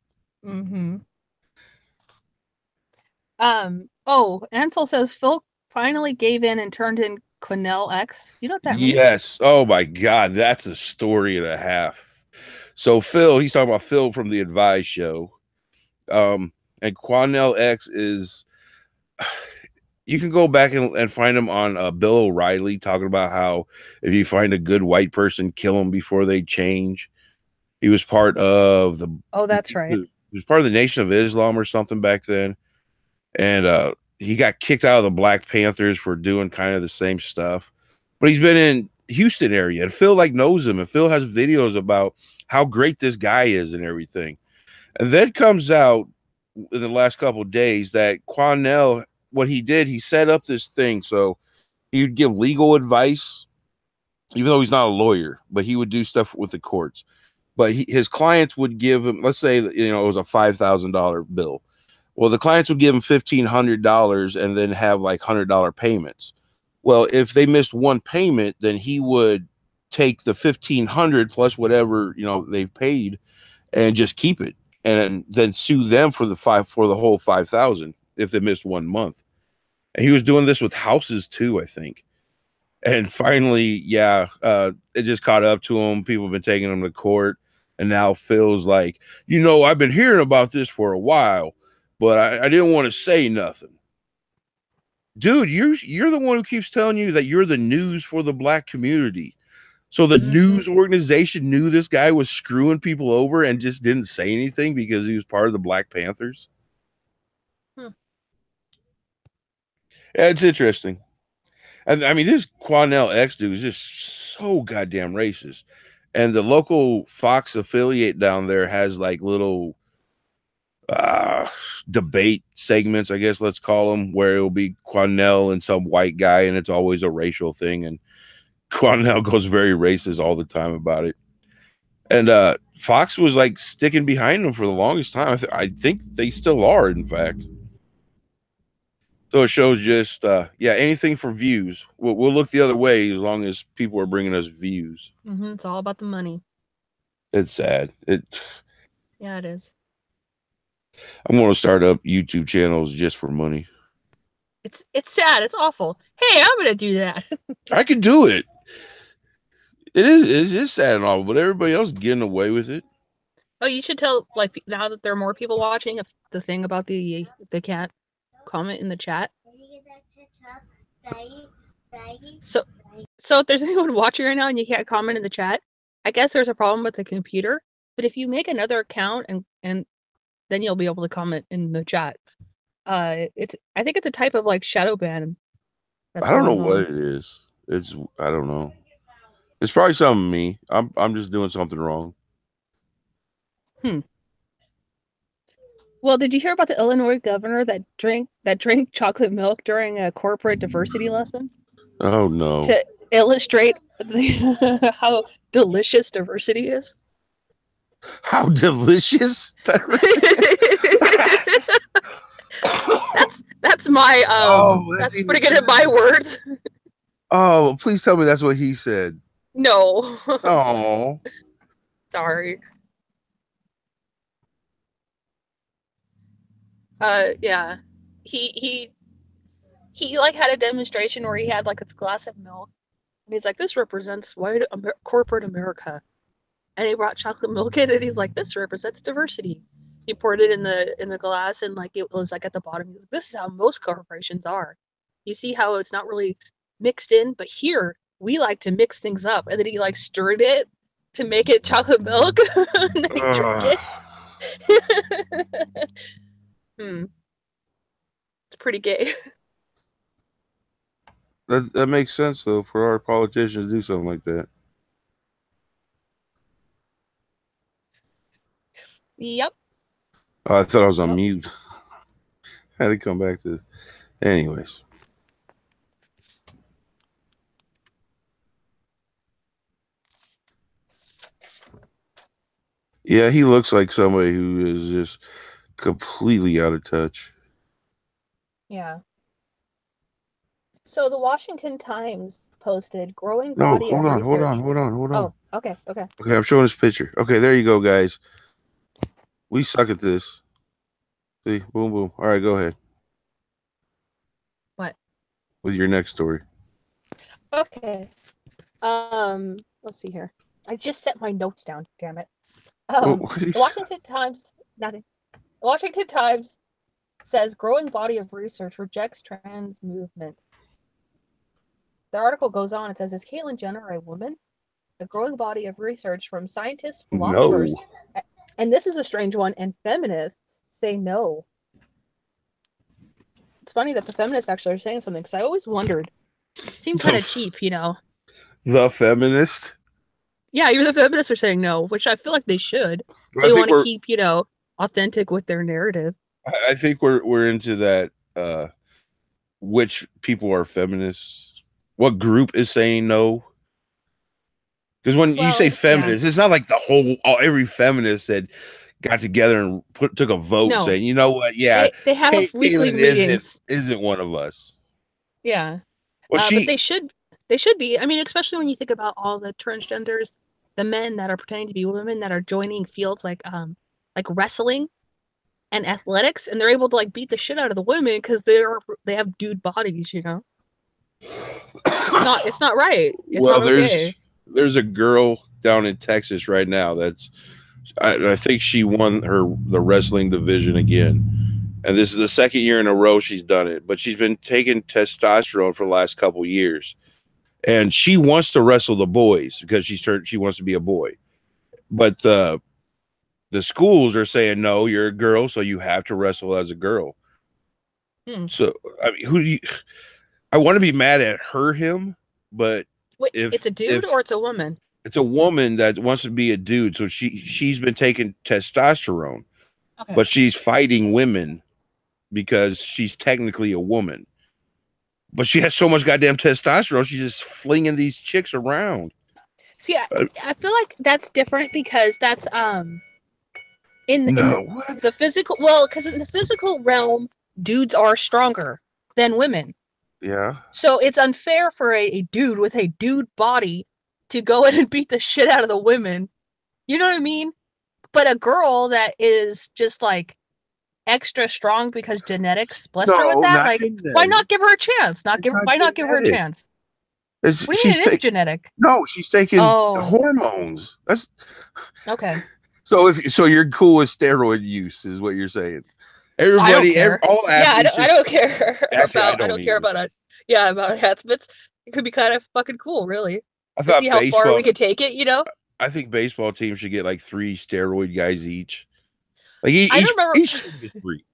Speaker 2: Oh, Ansel says Phil finally gave in and turned in Quinell X. Do you know what that means?
Speaker 1: Yes. Oh my God, that's a story and a half. So Phil, he's talking about Phil from the Advice Show. And Quinell X is, you can go back and find him on Bill O'Reilly talking about how if you find a good white person, kill them before they change. He was part of the.
Speaker 2: Oh, that's right.
Speaker 1: He was part of the Nation of Islam or something back then. And he got kicked out of the Black Panthers for doing kind of the same stuff. But he's been in Houston area, and Phil like knows him, and Phil has videos about how great this guy is and everything. And then comes out in the last couple of days that Quinell, what he did, he set up this thing so he would give legal advice, even though he's not a lawyer, but he would do stuff with the courts. But his clients would give him, let's say, you know, it was a $5,000 bill. Well, the clients would give him $1,500 and then have like $100 payments. Well, if they missed one payment, then he would take the $1,500 plus whatever, you know, they've paid and just keep it and then sue them for the whole 5,000 if they missed 1 month. And he was doing this with houses too, I think. And finally, it just caught up to him. People have been taking him to court. And now Phil's like, you know, I've been hearing about this for a while, but I didn't want to say nothing. dude, you're the one who keeps telling you that you're the news for the black community. So the news organization knew this guy was screwing people over and just didn't say anything because he was part of the Black Panthers.
Speaker 2: Hmm.
Speaker 1: Yeah, it's interesting. And I mean, this Quanell X dude is just so goddamn racist. And the local Fox affiliate down there has like little debate segments, I guess let's call them, where it'll be Quanell and some white guy, and it's always a racial thing. And Quanell goes very racist all the time about it. And Fox was like sticking behind him for the longest time. I think they still are, in fact. So it shows just, yeah, anything for views. We'll look the other way as long as people are bringing us views.
Speaker 2: It's all about the money.
Speaker 1: It's sad.
Speaker 2: Yeah, it is.
Speaker 1: I'm going to start up YouTube channels just for money.
Speaker 2: It's sad. It's awful. Hey, I'm going to do that.
Speaker 1: I could do it. It is sad and all, but everybody else getting away with it.
Speaker 2: Oh, you should tell, like, now that there are more people watching, if the thing about the cat comment in the chat. So if there's anyone watching right now and you can't comment in the chat, I guess there's a problem with the computer. But if you make another account and then you'll be able to comment in the chat. I think it's a type of like shadow ban.
Speaker 1: I don't know what it is. I don't know. It's probably something me. I'm just doing something wrong.
Speaker 2: Well, did you hear about the Illinois governor that drank chocolate milk during a corporate diversity lesson?
Speaker 1: Oh no.
Speaker 2: To illustrate how delicious diversity is.
Speaker 1: How delicious?
Speaker 2: That's my that's pretty good at my words.
Speaker 1: Oh, please tell me that's what he said.
Speaker 2: No.
Speaker 1: Oh.
Speaker 2: Sorry. Yeah. He like had a demonstration where he had like this glass of milk and he's like, this represents white corporate America. And he brought chocolate milk in and he's like, this represents diversity. He poured it in the glass and like it was like at the bottom. This is how most corporations are. You see how it's not really mixed in, but here we like to mix things up. And then he like stirred it to make it chocolate milk and then he drank it. It's pretty gay.
Speaker 1: That makes sense though for our politicians to do something like that.
Speaker 2: Yep.
Speaker 1: Oh, I thought I was on mute. I had to come back to. Anyways. Yeah, he looks like somebody who is just completely out of touch.
Speaker 2: Yeah. So the Washington Times posted growing body of research.
Speaker 1: Hold on.
Speaker 2: Oh, okay.
Speaker 1: Okay, I'm showing this picture. Okay, there you go, guys. We suck at this. See, boom, boom. All right, go ahead.
Speaker 2: What?
Speaker 1: With your next story.
Speaker 2: Okay. Let's see here. I just set my notes down. Damn it. The Washington Times. Nothing. The Washington Times says growing body of research rejects trans movement. The article goes on. It says, is Caitlyn Jenner a woman? A growing body of research from scientists, philosophers, and this is a strange one, and feminists say no. It's funny that the feminists actually are saying something, because I always wondered. It seemed kind of cheap, you know.
Speaker 1: The feminist?
Speaker 2: Yeah, even the feminists are saying no, which I feel like they should. They want to keep, authentic with their narrative.
Speaker 1: I think we're into that, which people are feminists. What group is saying no? Because when you say feminist, it's not like every feminist that got together and took a vote saying, you know what? Yeah,
Speaker 2: they have weekly meetings.
Speaker 1: Isn't one of us?
Speaker 2: Yeah,
Speaker 1: well,
Speaker 2: but they should be. I mean, especially when you think about all the transgenders, the men that are pretending to be women that are joining fields like wrestling and athletics, and they're able to like beat the shit out of the women because they have dude bodies, you know. It's not right. It's not okay.
Speaker 1: There's a girl down in Texas right now that's I think she won the wrestling division again, and this is the second year in a row she's done it. But she's been taking testosterone for the last couple years, and she wants to wrestle the boys because she wants to be a boy. But the schools are saying no, you're a girl, so you have to wrestle as a girl. So I mean, who do you? I want to be mad at him, but
Speaker 2: wait, it's a dude or it's a woman?
Speaker 1: It's a woman that wants to be a dude, so she's been taking testosterone, but she's fighting women because she's technically a woman. But she has so much goddamn testosterone, she's just flinging these chicks around.
Speaker 2: See, I feel like that's different because that's in the physical. Well, because in the physical realm, dudes are stronger than women.
Speaker 1: Yeah.
Speaker 2: So it's unfair for a dude with a dude body to go in and beat the shit out of the women. You know what I mean? But a girl that is just like extra strong because genetics blessed her with that, like, why not give her a chance? Why not give her a chance? It is genetic.
Speaker 1: No, she's taking hormones. That's
Speaker 2: okay.
Speaker 1: So you're cool with steroid use, is what you're saying. Everybody, all athletes.
Speaker 2: I don't care about. I don't care about it. Yeah, about enhancements. It could be kind of fucking cool, really.
Speaker 1: I thought
Speaker 2: see how far we could take it. You know.
Speaker 1: I think baseball teams should get like 3 steroid guys each. Like each 3.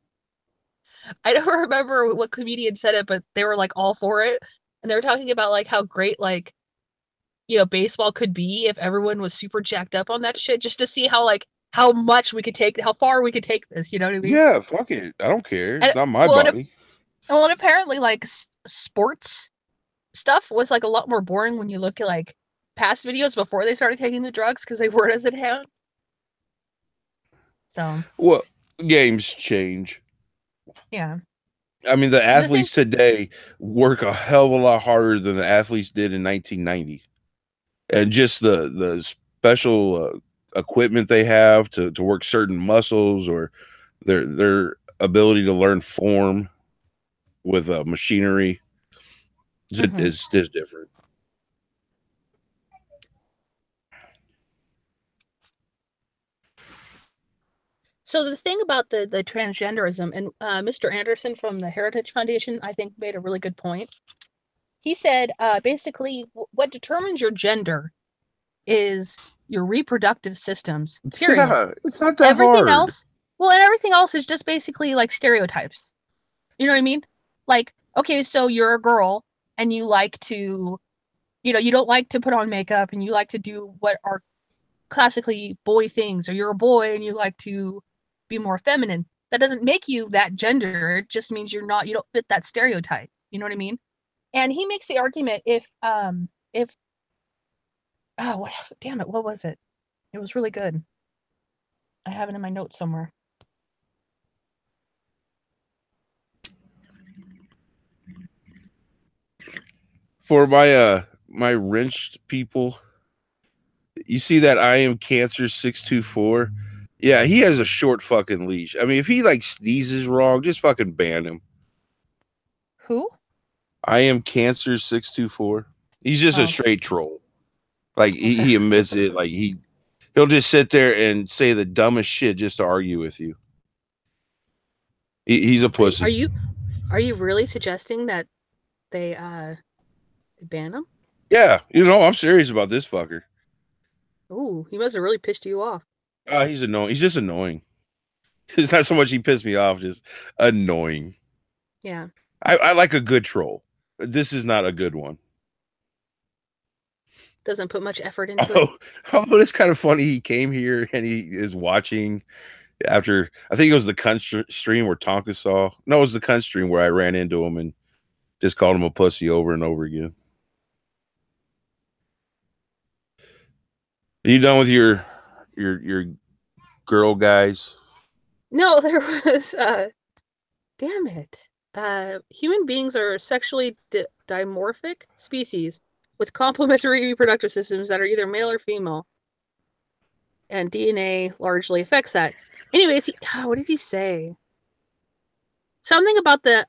Speaker 2: I don't remember what comedian said it, but they were like all for it, and they were talking about like how great like, you know, baseball could be if everyone was super jacked up on that shit, just to see how much we could take, how far we could take this. You know what I mean?
Speaker 1: Yeah, fuck it. I don't care. It's not my body.
Speaker 2: And apparently, like sports stuff was like a lot more boring when you look at like past videos before they started taking the drugs because they weren't as enhanced. So.
Speaker 1: Well, games change.
Speaker 2: Yeah.
Speaker 1: I mean, the athletes today work a hell of a lot harder than the athletes did in 1990. And just the special equipment they have to work certain muscles, or their ability to learn form with machinery is different.
Speaker 2: So the thing about the transgenderism, and Mr. Anderson from the Heritage Foundation, I think, made a really good point. He said, basically, what determines your gender is your reproductive systems. Period.
Speaker 1: Yeah, it's not that hard.
Speaker 2: Everything else is just basically like stereotypes. You know what I mean? Like, okay, so you're a girl and you like to, you know, you don't like to put on makeup and you like to do what are classically boy things, or you're a boy and you like to be more feminine. That doesn't make you that gender. It just means you don't fit that stereotype. You know what I mean? And he makes the argument damn it, what was it? It was really good. I have it in my notes somewhere.
Speaker 1: For my wrenched people, you see that I am Cancer 624? Yeah, he has a short fucking leash. I mean, if he like sneezes wrong, just fucking ban him.
Speaker 2: Who?
Speaker 1: I am Cancer 624. He's just a straight troll. Like he admits it. Like he'll just sit there and say the dumbest shit just to argue with you. He's a pussy.
Speaker 2: Are you really suggesting that they ban him?
Speaker 1: Yeah, I'm serious about this fucker.
Speaker 2: Ooh, he must have really pissed you off.
Speaker 1: He's annoying. He's just annoying. It's not so much he pissed me off, just annoying.
Speaker 2: Yeah.
Speaker 1: I like a good troll. This is not a good one.
Speaker 2: Doesn't put much effort into it.
Speaker 1: Although it's kind of funny, he came here and he is watching after, I think it was the cunt stream where Tonka saw. No, it was the cunt stream where I ran into him and just called him a pussy over and over again. Are you done with your girl guys?
Speaker 2: No, there was damn it. Human beings are sexually dimorphic species with complementary reproductive systems that are either male or female. And DNA largely affects that. Anyways, what did he say? Something about the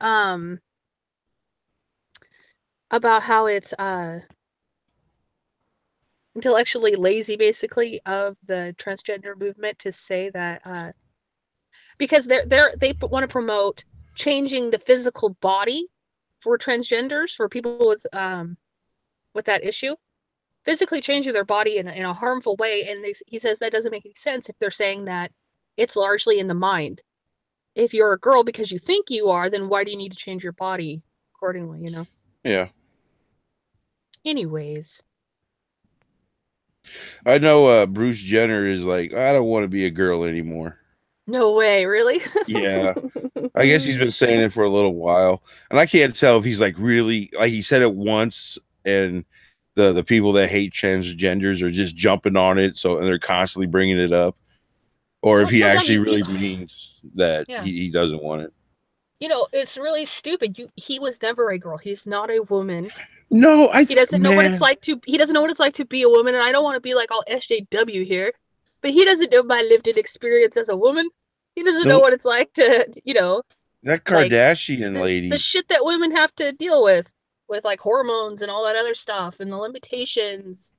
Speaker 2: about how it's intellectually lazy, basically, of the transgender movement to say that because they want to promote changing the physical body for transgenders, for people with that issue, physically changing their body in a harmful way. And he says that doesn't make any sense if they're saying that it's largely in the mind. If you're a girl because you think you are, then why do you need to change your body accordingly, you know?
Speaker 1: Yeah.
Speaker 2: Anyways.
Speaker 1: I know Bruce Jenner is like, I don't want to be a girl anymore.
Speaker 2: No way, really?
Speaker 1: Yeah. I guess he's been saying it for a little while. And I can't tell if he's like really, like he said it once and the people that hate transgenders are just jumping on it. So, and they're constantly bringing it up. Or if he actually really means that he doesn't want it.
Speaker 2: You know, it's really stupid. He was never a girl. He's not a woman.
Speaker 1: No,
Speaker 2: he doesn't know what it's like to. He doesn't know what it's like to be a woman, and I don't want to be like all SJW here, but he doesn't know my lived-in experience as a woman. He doesn't know what it's like to, you know,
Speaker 1: that Kardashian lady,
Speaker 2: the shit that women have to deal with like hormones and all that other stuff, and the limitations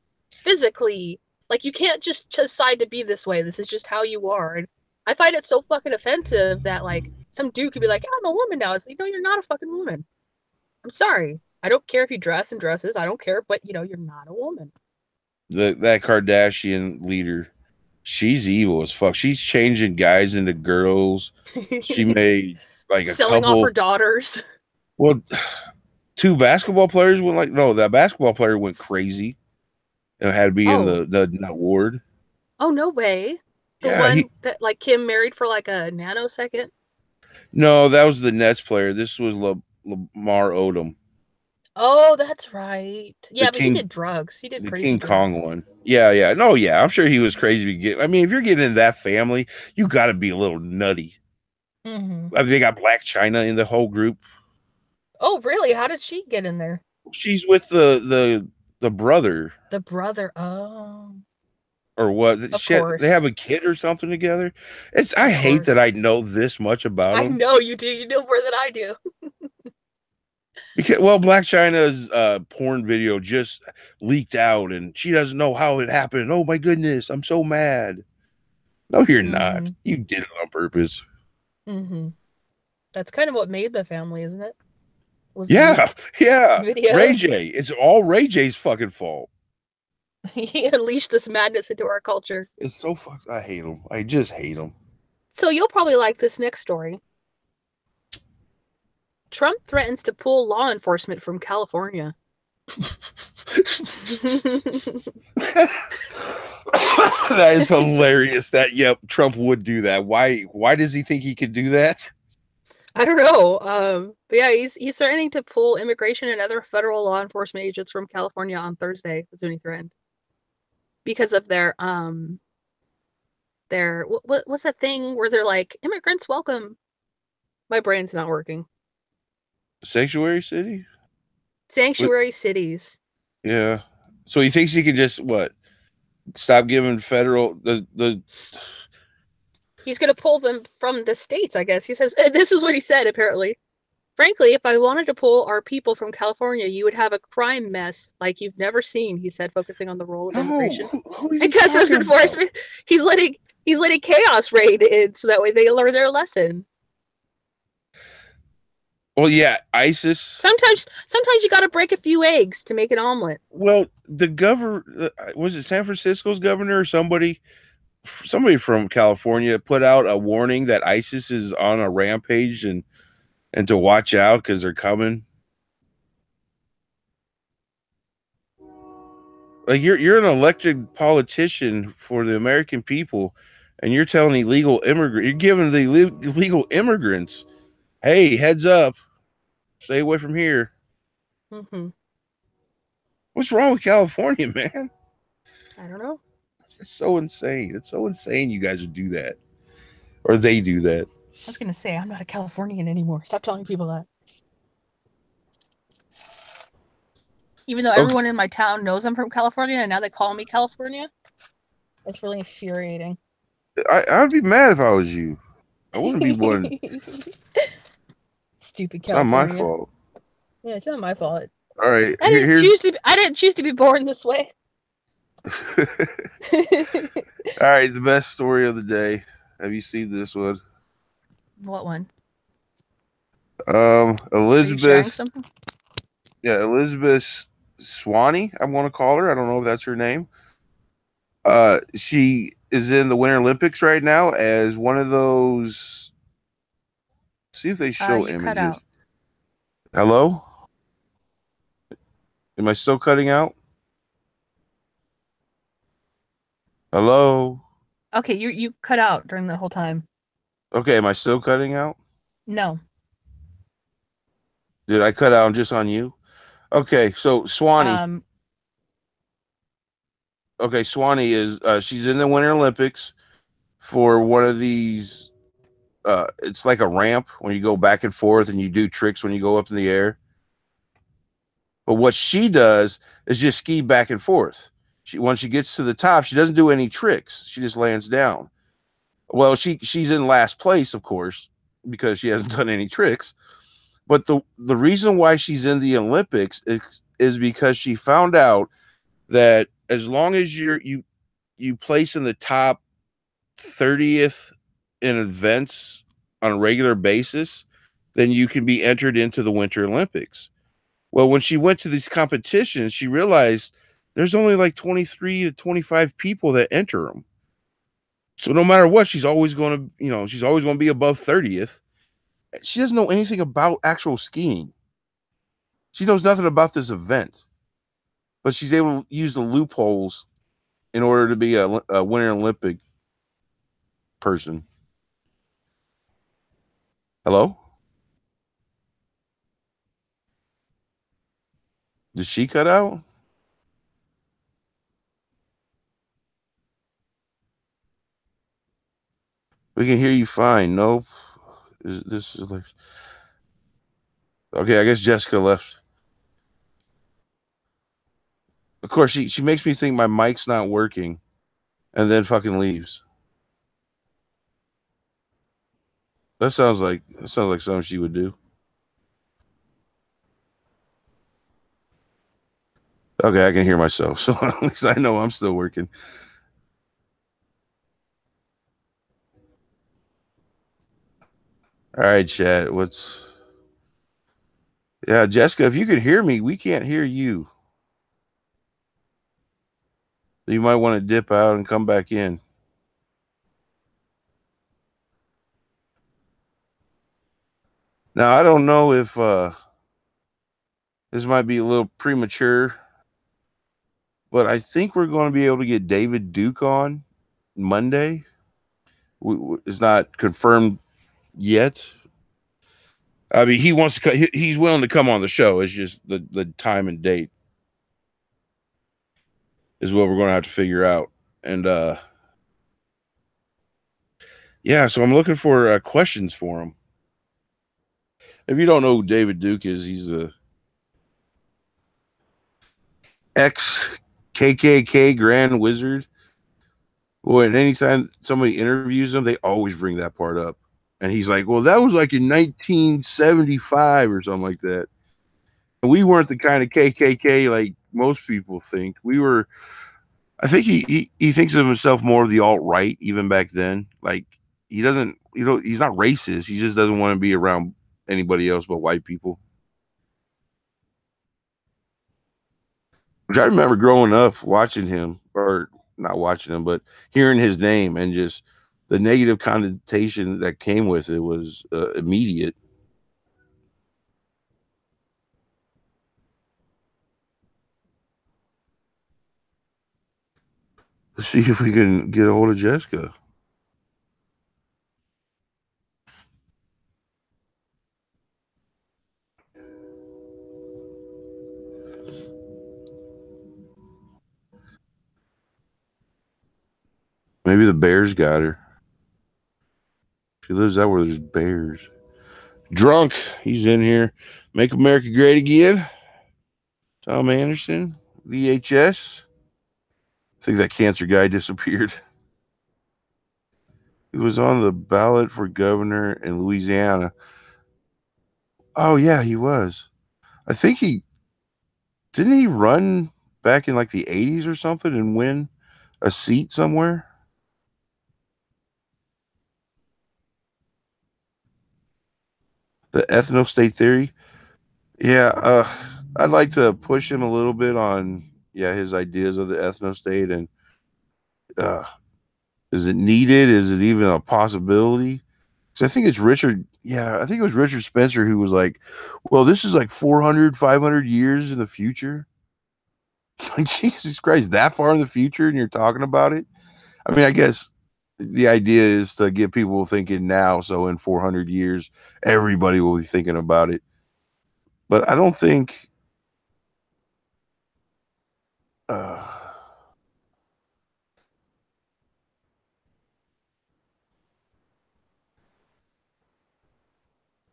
Speaker 2: physically. Like, you can't just decide to be this way. This is just how you are. And I find it so fucking offensive that, like, some dude could be like, I'm a woman now. It's like, no, you're not a fucking woman. I'm sorry. I don't care if you dress in dresses. I don't care, but, you know, you're not a woman.
Speaker 1: That Kardashian leader, she's evil as fuck. She's changing guys into girls. She made, like,
Speaker 2: selling off her daughters.
Speaker 1: Well, 2 basketball players went like, no, that basketball player went crazy. It had to be in the ward.
Speaker 2: Oh, no way. The one that, like, Kim married for, like, a nanosecond?
Speaker 1: No, that was the Nets player. This was Lamar Odom.
Speaker 2: Oh, that's right. Yeah, but he did drugs. He did crazy
Speaker 1: King
Speaker 2: drugs.
Speaker 1: Kong one. Yeah. No, yeah. I'm sure he was crazy. I mean, if you're getting in that family, you got to be a little nutty.
Speaker 2: Mm-hmm.
Speaker 1: I mean, they got Black China in the whole group.
Speaker 2: Oh, really? How did she get in there?
Speaker 1: She's with the brother.
Speaker 2: The brother. Oh.
Speaker 1: Or what? They have a kid or something together. I hate that I know this much about him.
Speaker 2: I know you do. You know more than I do.
Speaker 1: Because, well, Black China's porn video just leaked out, and she doesn't know how it happened. Oh my goodness, I'm so mad. No, you're not. You did it on purpose.
Speaker 2: Mm-hmm. That's kind of what made the family, isn't it?
Speaker 1: Yeah. Ray J. It's all Ray J's fucking fault.
Speaker 2: He unleashed this madness into our culture.
Speaker 1: It's so fucked. I hate him. I just hate him.
Speaker 2: So you'll probably like this next story. Trump threatens to pull law enforcement from California.
Speaker 1: That is hilarious. Trump would do that. Why does he think he could do that?
Speaker 2: I don't know. But yeah, he's threatening to pull immigration and other federal law enforcement agents from California on Thursday. That's when he threatened. Because of their what's that thing where they're like, immigrants welcome? My brain's not working.
Speaker 1: Sanctuary city?
Speaker 2: Sanctuary cities.
Speaker 1: Yeah. So he thinks he can just stop giving federal the
Speaker 2: He's gonna pull them from the states, I guess. He says this is what he said, apparently. Frankly, if I wanted to pull our people from California, you would have a crime mess like you've never seen, he said, focusing on the role of immigration. And customs enforcement, he's letting chaos reign in so that way they learn their lesson.
Speaker 1: Well, yeah, ISIS.
Speaker 2: Sometimes you got to break a few eggs to make an omelet.
Speaker 1: Well, the governor, was it San Francisco's governor or somebody from California put out a warning that ISIS is on a rampage and to watch out because they're coming. Like, you're an elected politician for the American people, and you're telling you're giving the illegal immigrants, hey, heads up, stay away from here.
Speaker 2: Mm-hmm.
Speaker 1: What's wrong with California, man?
Speaker 2: I don't know.
Speaker 1: It's so insane. It's so insane you guys would do that. Or they do that.
Speaker 2: I was going to say, I'm not a Californian anymore. Stop telling people that. Even though everyone in my town knows I'm from California, and now they call me California, it's really infuriating.
Speaker 1: I'd be mad if I was you. I wouldn't be one.
Speaker 2: Stupid California.
Speaker 1: It's not my fault.
Speaker 2: Yeah, it's not my fault.
Speaker 1: All right.
Speaker 2: I didn't choose to be born this way.
Speaker 1: All right, the best story of the day. Have you seen this one?
Speaker 2: What one? Are you sharing
Speaker 1: Elizabeth.
Speaker 2: something?
Speaker 1: Yeah, Elizabeth Swanee. I'm going to call her. I don't know if that's her name. She is in the Winter Olympics right now as one of those. See if they show
Speaker 2: You cut
Speaker 1: images.
Speaker 2: out.
Speaker 1: Hello? Am I still cutting out? Hello?
Speaker 2: Okay, you cut out during the whole time.
Speaker 1: Okay, am I still cutting out?
Speaker 2: No.
Speaker 1: Did I cut out just on you? Okay, so Swanee. Okay, Swanee is she's in the Winter Olympics for one of these. It's like a ramp when you go back and forth and you do tricks when you go up in the air. But what she does is just ski back and forth. Once she gets to the top, she doesn't do any tricks. She just lands down. Well, she's in last place, of course, because she hasn't done any tricks. But the reason why she's in the Olympics is because she found out that as long as you place in the top 30th in events on a regular basis, then you can be entered into the Winter Olympics. Well, when she went to these competitions, she realized there's only like 23 to 25 people that enter them. So no matter what, she's always going to, she's always going to be above 30th. She doesn't know anything about actual skiing. She knows nothing about this event, but she's able to use the loopholes in order to be a Winter Olympic person. Hello? Did she cut out? We can hear you fine. Nope. This is like okay. I guess Jessica left. Of course, she makes me think my mic's not working, and then fucking leaves. That sounds like something she would do. Okay, I can hear myself, so at least I know I'm still working. All right, chat. Yeah, Jessica, if you could hear me, we can't hear you. You might want to dip out and come back in. Now, I don't know if this might be a little premature, but I think we're going to be able to get David Duke on Monday. It's not confirmed yet. I mean, he wants to. He's willing to come on the show. It's just the time and date is what we're going to have to figure out. And yeah, so I'm looking for questions for him. If you don't know who David Duke is, he's a ex KKK Grand Wizard. Boy, and anytime somebody interviews him, they always bring that part up. And he's like, well, that was like in 1975 or something like that. And we weren't the kind of KKK like most people think. We were, I think he thinks of himself more of the alt-right even back then. Like he doesn't, he's not racist. He just doesn't want to be around anybody else but white people. Which I remember growing up watching him, or not watching him, but hearing his name and just the negative connotation that came with it was immediate. Let's see if we can get a hold of Jessica. Maybe the bears got her. She lives out where there's bears. Drunk, he's in here. Make America Great Again. Tom Anderson, VHS. I think that cancer guy disappeared. He was on the ballot for governor in Louisiana. Oh, yeah, he was. I think didn't he run back in like the 80s or something and win a seat somewhere? The ethno-state theory. Yeah, I'd like to push him a little bit on his ideas of the ethno-state, and uh, is it needed? Is it even a possibility? Because I think it's Richard. Yeah, I think it was Richard Spencer who was like, "Well, this is like 400, 500 years in the future." Like, Jesus Christ, that far in the future, and you're talking about it? I mean, I guess the idea is to get people thinking now, so in 400 years, everybody will be thinking about it. But I don't think. Uh,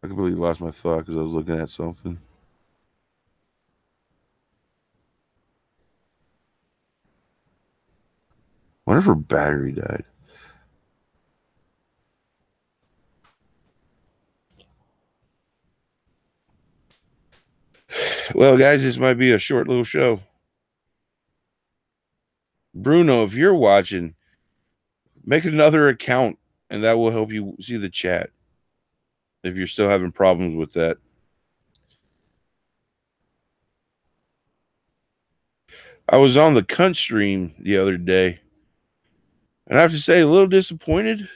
Speaker 1: I completely lost my thought because I was looking at something. I wonder if her battery died. Well, guys, this might be a short little show. Bruno, if you're watching, make another account, and that will help you see the chat if you're still having problems with that. I was on the cunt stream the other day, and I have to say, a little disappointed.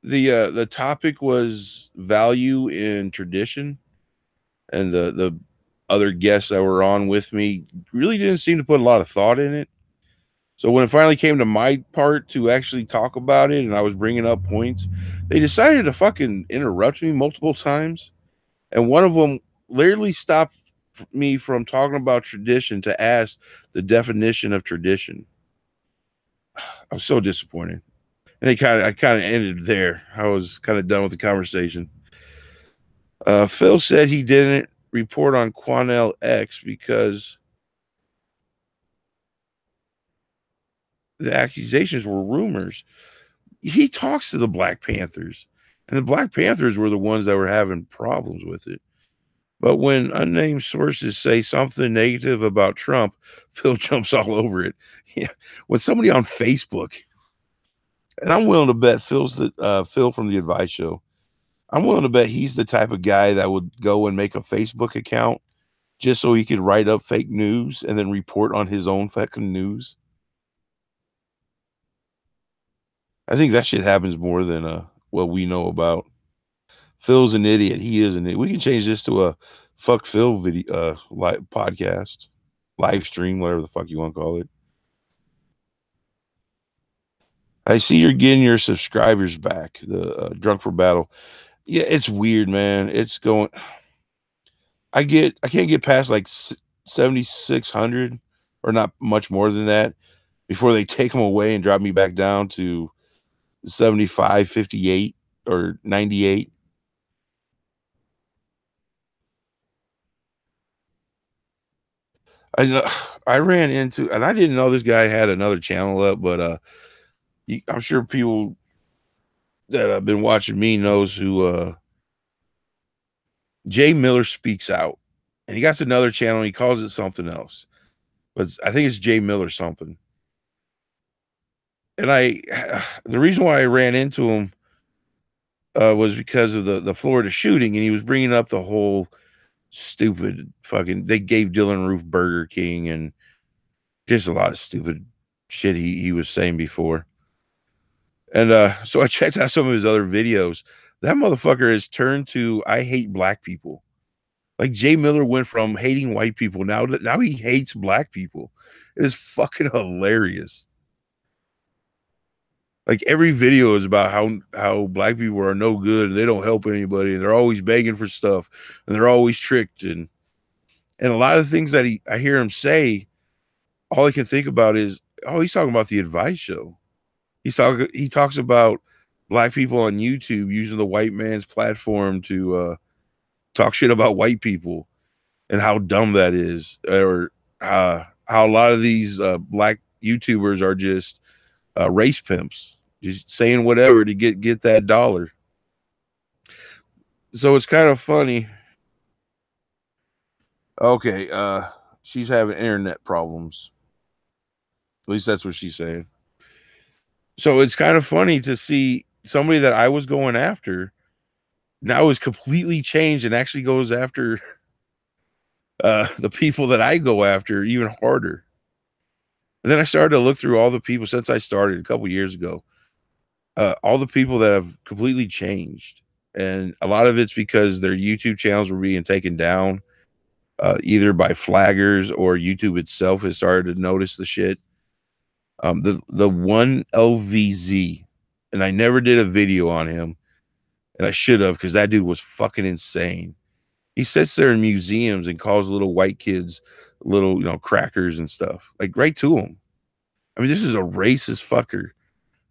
Speaker 1: The topic was value in tradition, and the other guests that were on with me really didn't seem to put a lot of thought in it. So when it finally came to my part to actually talk about it, and I was bringing up points, they decided to fucking interrupt me multiple times, and one of them literally stopped me from talking about tradition to ask the definition of tradition. I was so disappointed. And I kind of ended there. I was kind of done with the conversation. Phil said he didn't report on Quanell X because the accusations were rumors. He talks to the Black Panthers, and the Black Panthers were the ones that were having problems with it. But when unnamed sources say something negative about Trump, Phil jumps all over it. Yeah, when somebody on Facebook, and I'm willing to bet Phil's the Phil from the Advice Show. I'm willing to bet he's the type of guy that would go and make a Facebook account just so he could write up fake news and then report on his own fucking news. I think that shit happens more than what we know about. Phil's an idiot. He is an idiot. We can change this to a fuck Phil video podcast, live stream, whatever the fuck you want to call it. I see you're getting your subscribers back. The Drunk for Battle. Yeah, it's weird, man. It's going. I can't get past like 7,600 or not much more than that before they take them away and drop me back down to 75, 58 or 98. I ran into, and I didn't know this guy had another channel up, but I'm sure people that have been watching me knows who Jay Miller Speaks Out, and he got another channel. And he calls it something else, but I think it's Jay Miller something. And the reason why I ran into him was because of the Florida shooting, and he was bringing up the whole stupid fucking. They gave Dylan Roof Burger King and just a lot of stupid shit he was saying before. And so I checked out some of his other videos. That motherfucker has turned to I hate black people. Like Jay Miller went from hating white people now he hates black people. It is fucking hilarious. Like every video is about how black people are no good and they don't help anybody and they're always begging for stuff and they're always tricked and a lot of things that I hear him say, all I can think about is, oh, he's talking about the Advice Show. He talks about black people on YouTube using the white man's platform to talk shit about white people and how dumb that is, or how a lot of these black YouTubers are just race pimps, just saying whatever to get that dollar. So it's kind of funny. Okay, she's having internet problems. At least that's what she's saying. So it's kind of funny to see somebody that I was going after now is completely changed and actually goes after the people that I go after even harder. And then I started to look through all the people since I started a couple years ago, all the people that have completely changed. And a lot of it's because their YouTube channels were being taken down, either by flaggers or YouTube itself has started to notice the shit. The one LVZ, and I never did a video on him, and I should have because that dude was fucking insane. He sits there in museums and calls little white kids little, crackers and stuff. Like right to him. I mean, this is a racist fucker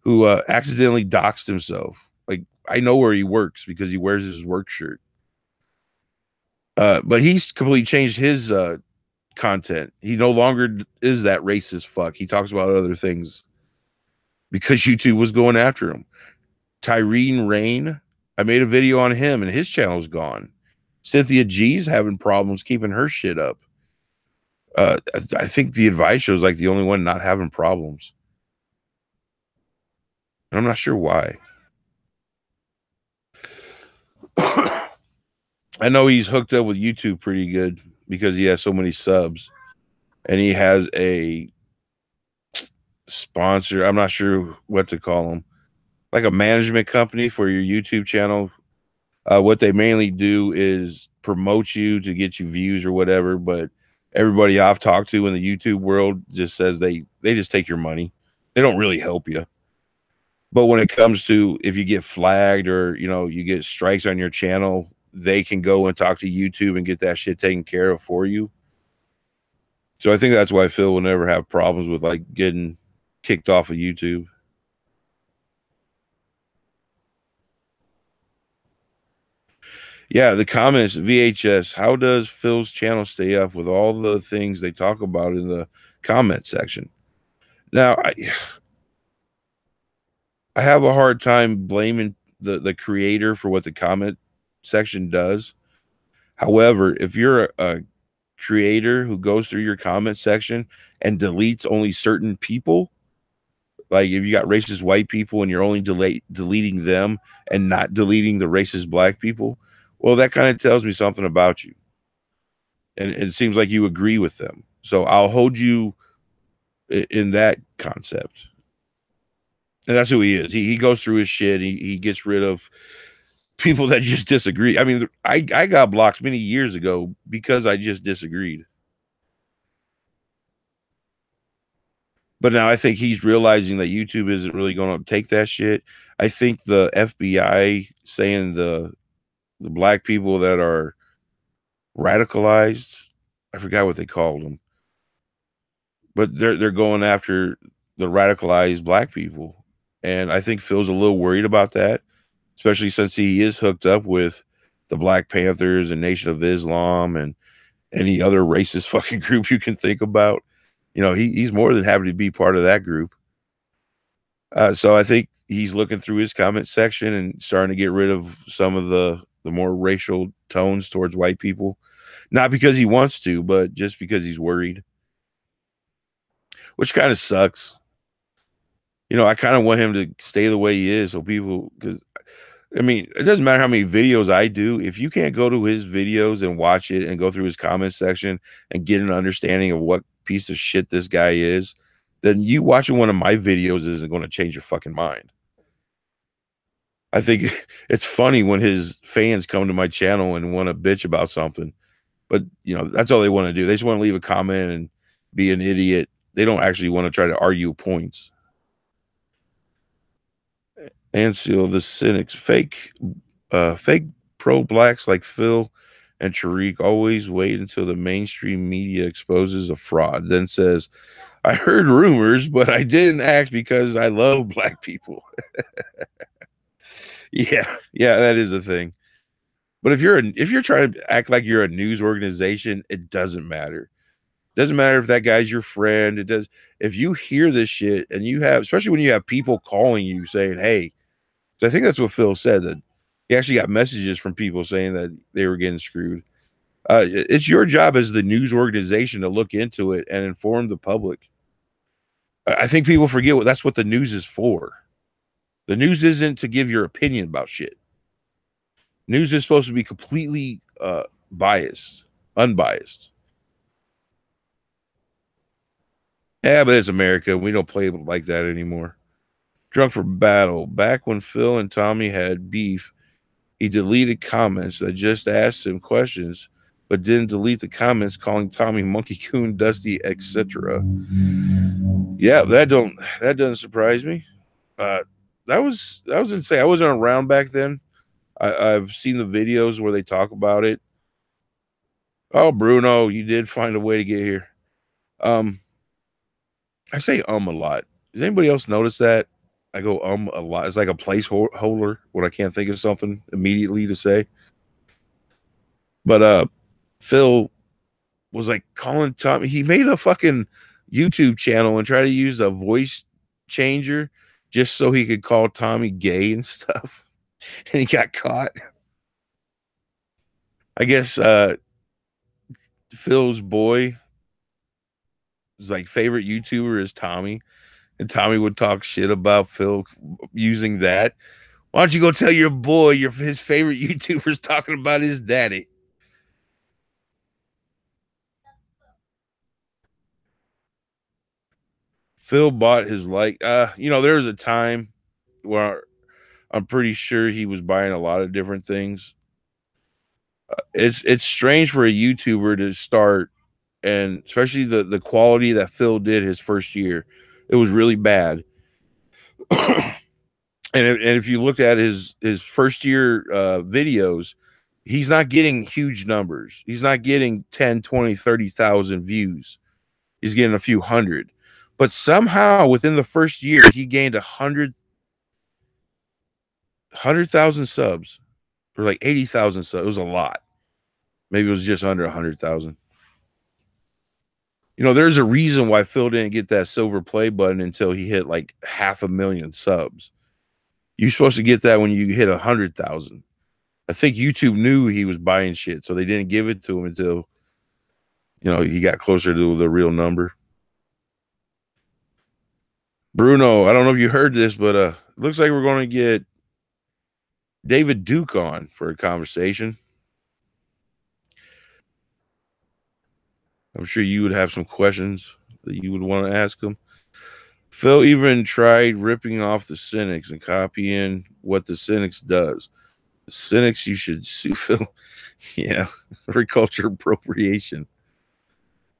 Speaker 1: who accidentally doxed himself. Like I know where he works because he wears his work shirt. But he's completely changed his content. He no longer is that racist fuck. He talks about other things because YouTube was going after him. Tyrene Rain, I made a video on him and his channel's gone. Cynthia G's having problems keeping her shit up. I think the advice show is like the only one not having problems. And I'm not sure why. I know he's hooked up with YouTube pretty good because he has so many subs and he has a sponsor. I'm not sure what to call him, like a management company for your YouTube channel. What they mainly do is promote you to get you views or whatever. But everybody I've talked to in the YouTube world just says they just take your money. They don't really help you. But when it comes to if you get flagged or you get strikes on your channel, they can go and talk to YouTube and get that shit taken care of for you. So I think that's why Phil will never have problems with like getting kicked off of YouTube. Yeah, the comments, VHS, how does Phil's channel stay up with all the things they talk about in the comment section? Now, I have a hard time blaming the creator for what the comment section does. However, if you're a creator who goes through your comment section and deletes only certain people, like if you got racist white people and you're only deleting them and not deleting the racist black people, well, that kind of tells me something about you. And it seems like you agree with them. So I'll hold you in that concept. And that's who he is. He goes through his shit. He gets rid of people that just disagree. I mean, I got blocked many years ago because I just disagreed. But now I think he's realizing that YouTube isn't really going to take that shit. I think the FBI saying the black people that are radicalized, I forgot what they called them, but they're going after the radicalized black people. And I think Phil's a little worried about that, especially since he is hooked up with the Black Panthers and Nation of Islam and any other racist fucking group you can think about. He's more than happy to be part of that group. So I think he's looking through his comment section and starting to get rid of some of the more racial tones towards white people. Not because he wants to, but just because he's worried. Which kind of sucks. I kind of want him to stay the way he is so people, because I mean, it doesn't matter how many videos I do. If you can't go to his videos and watch it and go through his comment section and get an understanding of what piece of shit this guy is, then you watching one of my videos isn't going to change your fucking mind. I think it's funny when his fans come to my channel and want to bitch about something, but that's all they want to do. They just want to leave a comment and be an idiot. They don't actually want to try to argue points. Ansel TheCynix, fake pro blacks like Phil and Tariq always wait until the mainstream media exposes a fraud, then says, I heard rumors, but I didn't act because I love black people. Yeah, that is a thing. But if you're trying to act like you're a news organization, it doesn't matter. It doesn't matter if that guy's your friend. It does. If you hear this shit and you have, especially when you have people calling you saying, hey, so I think that's what Phil said, that he actually got messages from people saying that they were getting screwed. It's your job as the news organization to look into it and inform the public. I think people forget that's what the news is for. The news isn't to give your opinion about shit. News is supposed to be completely unbiased. Yeah, but it's America. We don't play like that anymore. Drunk for battle. Back when Phil and Tommy had beef, he deleted comments that just asked him questions, but didn't delete the comments calling Tommy Monkey Coon, Dusty, etc. Yeah, that doesn't surprise me. That was insane. I wasn't around back then. I've seen the videos where they talk about it. Oh, Bruno, you did find a way to get here. I say a lot. Does anybody else notice that? I go a lot. It's like a placeholder when I can't think of something immediately to say. But Phil was like calling Tommy. He made a fucking YouTube channel and tried to use a voice changer just so he could call Tommy gay and stuff. And he got caught. I guess Phil's boy, his like favorite YouTuber is Tommy. And Tommy would talk shit about Phil using that. Why don't you go tell your boy his favorite YouTuber's talking about his daddy? Phil bought his there was a time where I'm pretty sure he was buying a lot of different things. It's strange for a YouTuber to start, and especially the quality that Phil did his first year, it was really bad. And if you looked at his first year videos, he's not getting huge numbers. He's not getting 10, 20, 30,000 views. He's getting a few hundred. But somehow within the first year, he gained 100,000 subs, or like 80,000 subs. It was a lot. Maybe it was just under 100,000. There's a reason why Phil didn't get that silver play button until he hit like 500,000 subs. You're supposed to get that when you hit 100,000. I think YouTube knew he was buying shit, so they didn't give it to him until he got closer to the real number. Bruno, I don't know if you heard this, but it looks like we're going to get David Duke on for a conversation. I'm sure you would have some questions that you would want to ask him. Phil even tried ripping off TheCynix and copying what TheCynix does. TheCynix, you should sue Phil. Yeah, agriculture appropriation.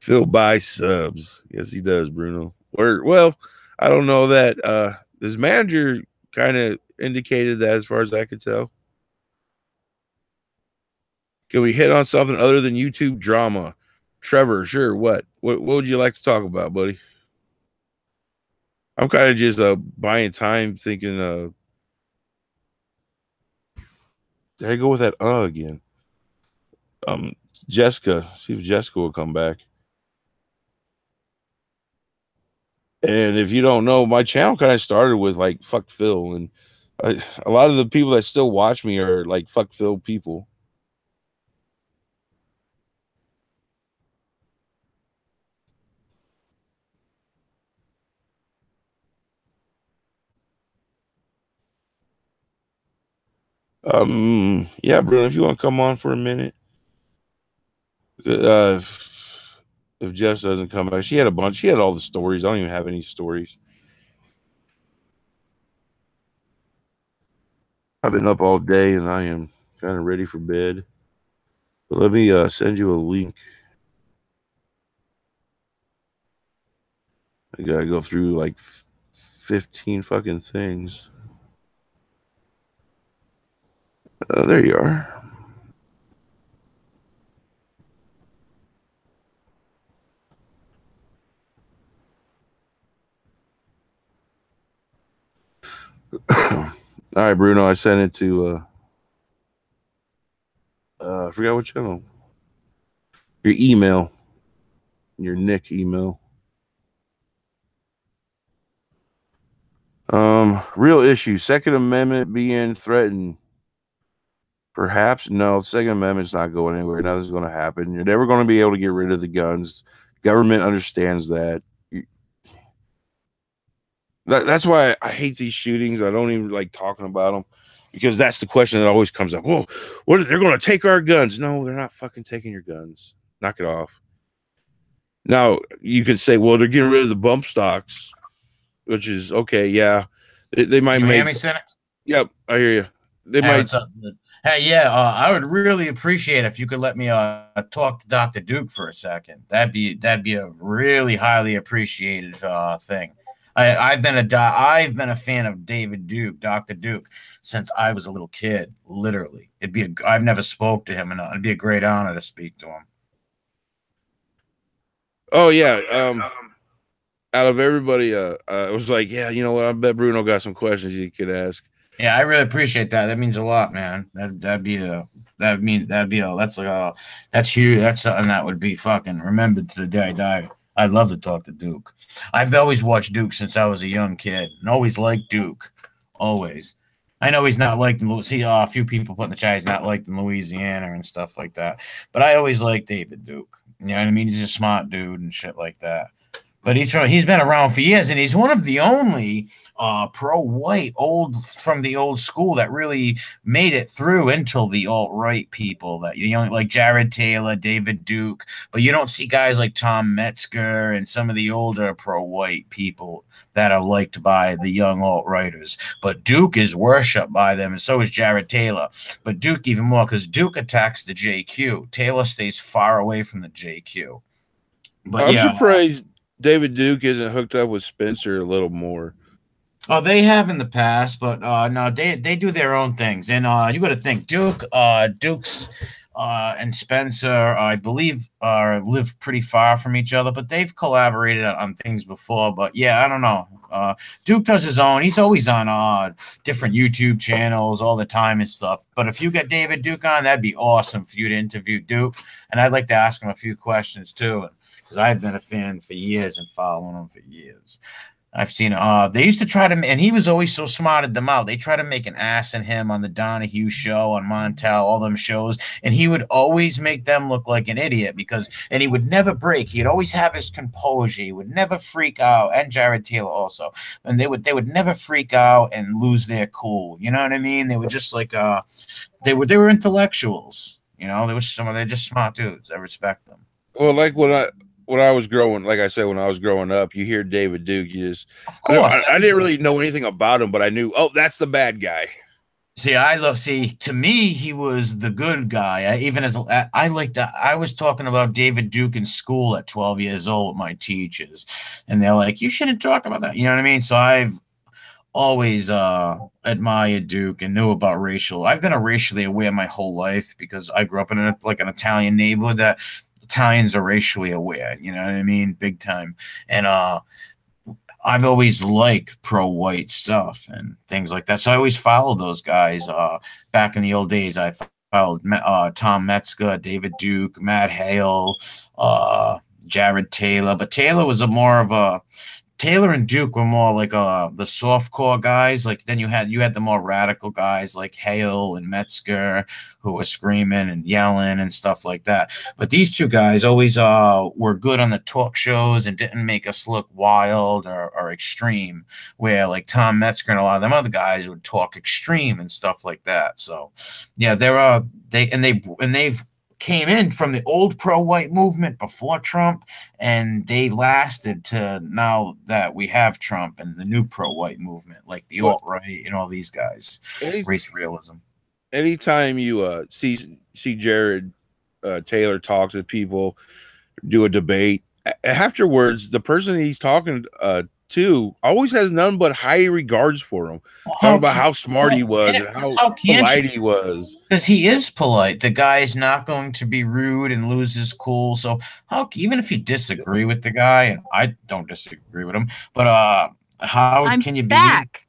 Speaker 1: Phil buys subs. Yes, he does, Bruno. Well, I don't know that. His manager kind of indicated that as far as I could tell. Can we hit on something other than YouTube drama? Trevor, sure. What would you like to talk about, buddy? I'm kind of just buying time thinking did I go with that again? Jessica, see if Jessica will come back. And if you don't know, my channel kind of started with like fuck Phil, and a lot of the people that still watch me are like fuck Phil people. Yeah, Bruno, if you want to come on for a minute. If Jess doesn't come back, she had all the stories. I don't even have any stories. I've been up all day and I am kind of ready for bed. But let me send you a link. I gotta go through like 15 fucking things. There you are. All right, Bruno, I sent it to I forgot what channel. Your email. Your Nick email. Real issue. Second Amendment being threatened. Perhaps no. Second Amendment's not going anywhere. Nothing's going to happen. You're never going to be able to get rid of the guns. Government understands that. That's why I hate these shootings. I don't even like talking about them. because that's the question that always comes up. Whoa, what? They're going to take our guns? No, they're not fucking taking your guns. Knock it off. Now you could say, well, they're getting rid of the bump stocks, which is okay. Yeah, they might
Speaker 4: You hear
Speaker 1: make.
Speaker 4: me, Cynics?
Speaker 1: Yep, I hear you. They
Speaker 4: Hey,
Speaker 1: might.
Speaker 4: what's up? Hey, yeah, I would really appreciate if you could let me talk to Dr. Duke for a second. That'd be a really highly appreciated thing. I've been a fan of David Duke, Dr. Duke, since I was a little kid. Literally, I've never spoke to him, and it'd be a great honor to speak to him.
Speaker 1: Oh yeah. Out of everybody, I was like, yeah, you know what? I bet Bruno got some questions you could ask.
Speaker 4: Yeah, I really appreciate that. That means a lot, man. That's huge. That's something that would be fucking remembered to the day I die. I'd love to talk to Duke. I've always watched Duke since I was a young kid, and always liked Duke. Always. I know he's not liked in see a few people put in the chat he's not liked in Louisiana and stuff like that. But I always liked David Duke. You know what I mean? He's a smart dude and shit like that. But he's been around for years, and he's one of the only pro-white from the old school that really made it through until the alt-right people that like Jared Taylor, David Duke. But you don't see guys like Tom Metzger and some of the older pro-white people that are liked by the young alt-righters. But Duke is worshipped by them, and so is Jared Taylor. But Duke even more, because Duke attacks the JQ. Taylor stays far away from the JQ. But
Speaker 1: I'm surprised David Duke isn't hooked up with Spencer a little more.
Speaker 4: Oh, they have in the past, but no, they do their own things. And you got to think Duke's and Spencer, I believe, live pretty far from each other, but they've collaborated on things before. But yeah, I don't know. Duke does his own. He's always on different YouTube channels all the time and stuff. But if you get David Duke on, that'd be awesome for you to interview Duke. And I'd like to ask him a few questions too, because I've been a fan for years and following him for years. I've seen they used to try to, and he was always so smarted them out. They try to make an ass in him on the Donahue show, on Montel, all them shows, and he would always make them look like an idiot and he would never break. He'd always have his composure. He would never freak out, and Jared Taylor also. And they would never freak out and lose their cool. You know what I mean? They were just like they were intellectuals. You know, they're just smart dudes. I respect them.
Speaker 1: Well, like when I was growing, like I said, when I was growing up, you hear David Duke.
Speaker 4: Of course,
Speaker 1: I didn't really know anything about him, but I knew, oh, that's the bad guy.
Speaker 4: See, to me, he was the good guy. I was talking about David Duke in school at 12 years old with my teachers, and they're like, you shouldn't talk about that. You know what I mean? So I've always admired Duke and knew about I've been racially aware my whole life because I grew up in an Italian neighborhood that Italians are racially aware, you know what I mean? Big time. And I've always liked pro-white stuff and things like that. So I always followed those guys. Back in the old days, I followed Tom Metzger, David Duke, Matt Hale, Jared Taylor. But Taylor was Taylor and Duke were more like the softcore guys. Like then you had the more radical guys like Hale and Metzger who were screaming and yelling and stuff like that. But these two guys always were good on the talk shows and didn't make us look wild or extreme. Where like Tom Metzger and a lot of them other guys would talk extreme and stuff like that. So yeah, they've came in from the old pro-white movement before Trump, and they lasted to now that we have Trump and the new pro-white movement, like the alt-right and all these guys. Race realism.
Speaker 1: Anytime you see Jared Taylor talk to people, do a debate, afterwards, the person he's talking to always has none but high regards for him. Talking about how smart he was and how polite he was.
Speaker 4: Because he is polite. The guy is not going to be rude and lose his cool. So even if you disagree with the guy, and I don't disagree with him, but can you be back?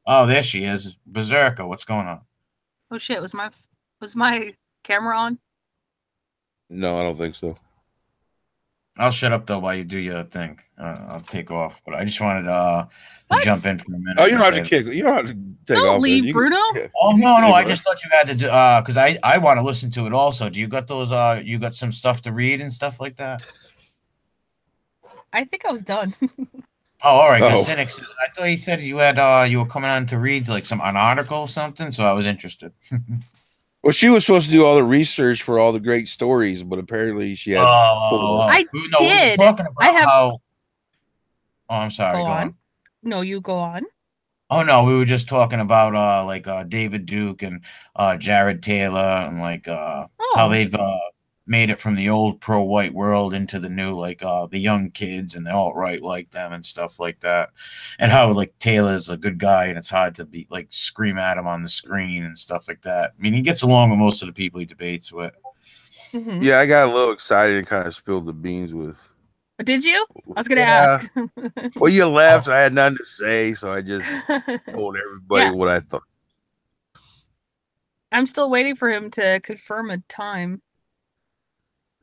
Speaker 4: Oh, there she is. Berserker, what's going on?
Speaker 2: Oh shit, was my camera on?
Speaker 1: No, I don't think so.
Speaker 4: I'll shut up though while you do your thing. I'll take off, but I just wanted to jump in for a minute.
Speaker 1: Oh, you don't have to kick. You don't have to take off.
Speaker 2: Don't leave, Bruno.
Speaker 4: Oh no, I just thought you had to do because I want to listen to it also. Do you got those? You got some stuff to read and stuff like that?
Speaker 2: I think I was done.
Speaker 4: Oh, all right. Because
Speaker 1: Oh,
Speaker 4: Cynics, I thought you said you had you were coming on to read like an article or something, so I was interested.
Speaker 1: well, she was supposed to do all the research for all the great stories, but apparently she had four.
Speaker 2: I
Speaker 4: No, we were
Speaker 2: did.
Speaker 4: talking
Speaker 2: I
Speaker 4: about
Speaker 2: have.
Speaker 4: how. Oh, I'm sorry.
Speaker 2: Go
Speaker 4: Go
Speaker 2: on.
Speaker 4: on.
Speaker 2: No, you go on.
Speaker 4: Oh no, we were just talking about David Duke and Jared Taylor and how
Speaker 2: Oh.
Speaker 4: they've made it from the old pro white world into the new the young kids and the alt right like them and stuff like that. And how like Taylor's a good guy and it's hard to be like scream at him on the screen and stuff like that. I mean, he gets along with most of the people he debates with.
Speaker 2: Mhm.
Speaker 1: Yeah, I got a little excited and kind of spilled the beans with.
Speaker 2: Did you? I was gonna
Speaker 1: Yeah.
Speaker 2: ask.
Speaker 1: Well, you left. I had nothing to say, so I just told everybody
Speaker 2: Yeah.
Speaker 1: what I thought.
Speaker 2: I'm still waiting for him to confirm a time.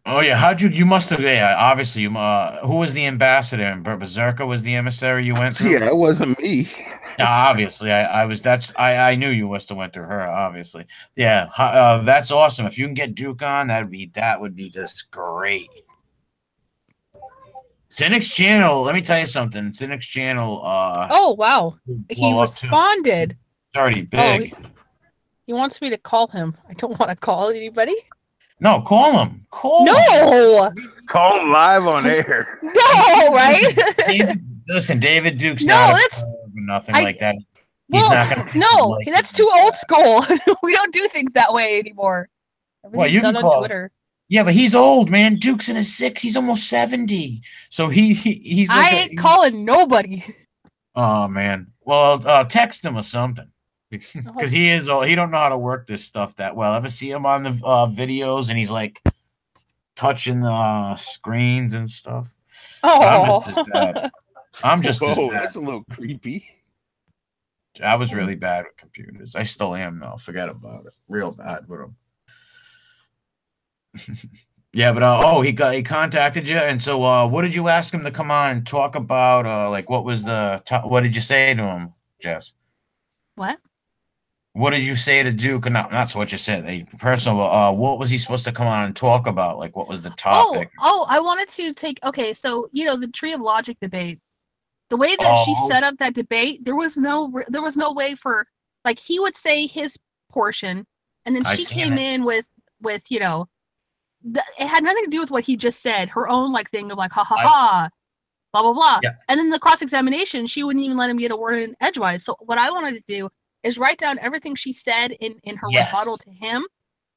Speaker 4: Oh yeah, you must have obviously you who was the ambassador and Berserker was the emissary you went through?
Speaker 1: Yeah, it wasn't me.
Speaker 4: Yeah, obviously, I knew you must have went through her. Obviously, yeah, that's awesome. If you can get Duke on, that would be just great. Cynic's channel. Let me tell you something. Cynic's channel.
Speaker 2: Oh wow, he responded.
Speaker 4: It's already big.
Speaker 2: Oh, he wants me to call him. I don't want to call anybody.
Speaker 4: No, call him.
Speaker 2: No.
Speaker 1: Call him live on air.
Speaker 2: No, right?
Speaker 4: Listen, David Duke's
Speaker 2: no,
Speaker 4: not
Speaker 2: that's
Speaker 4: nothing like that.
Speaker 2: He's not gonna no, that's too old school. We don't do things that way anymore.
Speaker 4: Everything's done on Twitter. Yeah, but he's old, man. Duke's in his 60s. He's almost 70. So he's like
Speaker 2: I ain't calling nobody.
Speaker 4: Oh man. Well, text him or something. Because he is old. He don't know how to work this stuff that well. Ever see him on the videos and he's like touching the screens and stuff?
Speaker 2: Oh,
Speaker 4: I'm just as bad. I'm just as bad.
Speaker 1: That's a little creepy.
Speaker 4: I was really bad with computers. I still am though. Forget about it. Real bad with them. Yeah, but he contacted you, and so what did you ask him to come on and talk about? Like what was what did you say to him, Jess?
Speaker 2: What?
Speaker 4: What did you say to Duke? Not that's what you said. Personal. What was he supposed to come on and talk about? Like what was the topic?
Speaker 2: Oh, I wanted to take. Okay, so the Tree of Logic debate. The way that she set up that debate, there was no way for like he would say his portion, and then she came in with it had nothing to do with what he just said. Her own like thing of like ha ha ha, blah blah blah.
Speaker 4: Yeah.
Speaker 2: And then the cross examination, she wouldn't even let him get a word in edgewise. So what I wanted to do is write down everything she said in her rebuttal to him,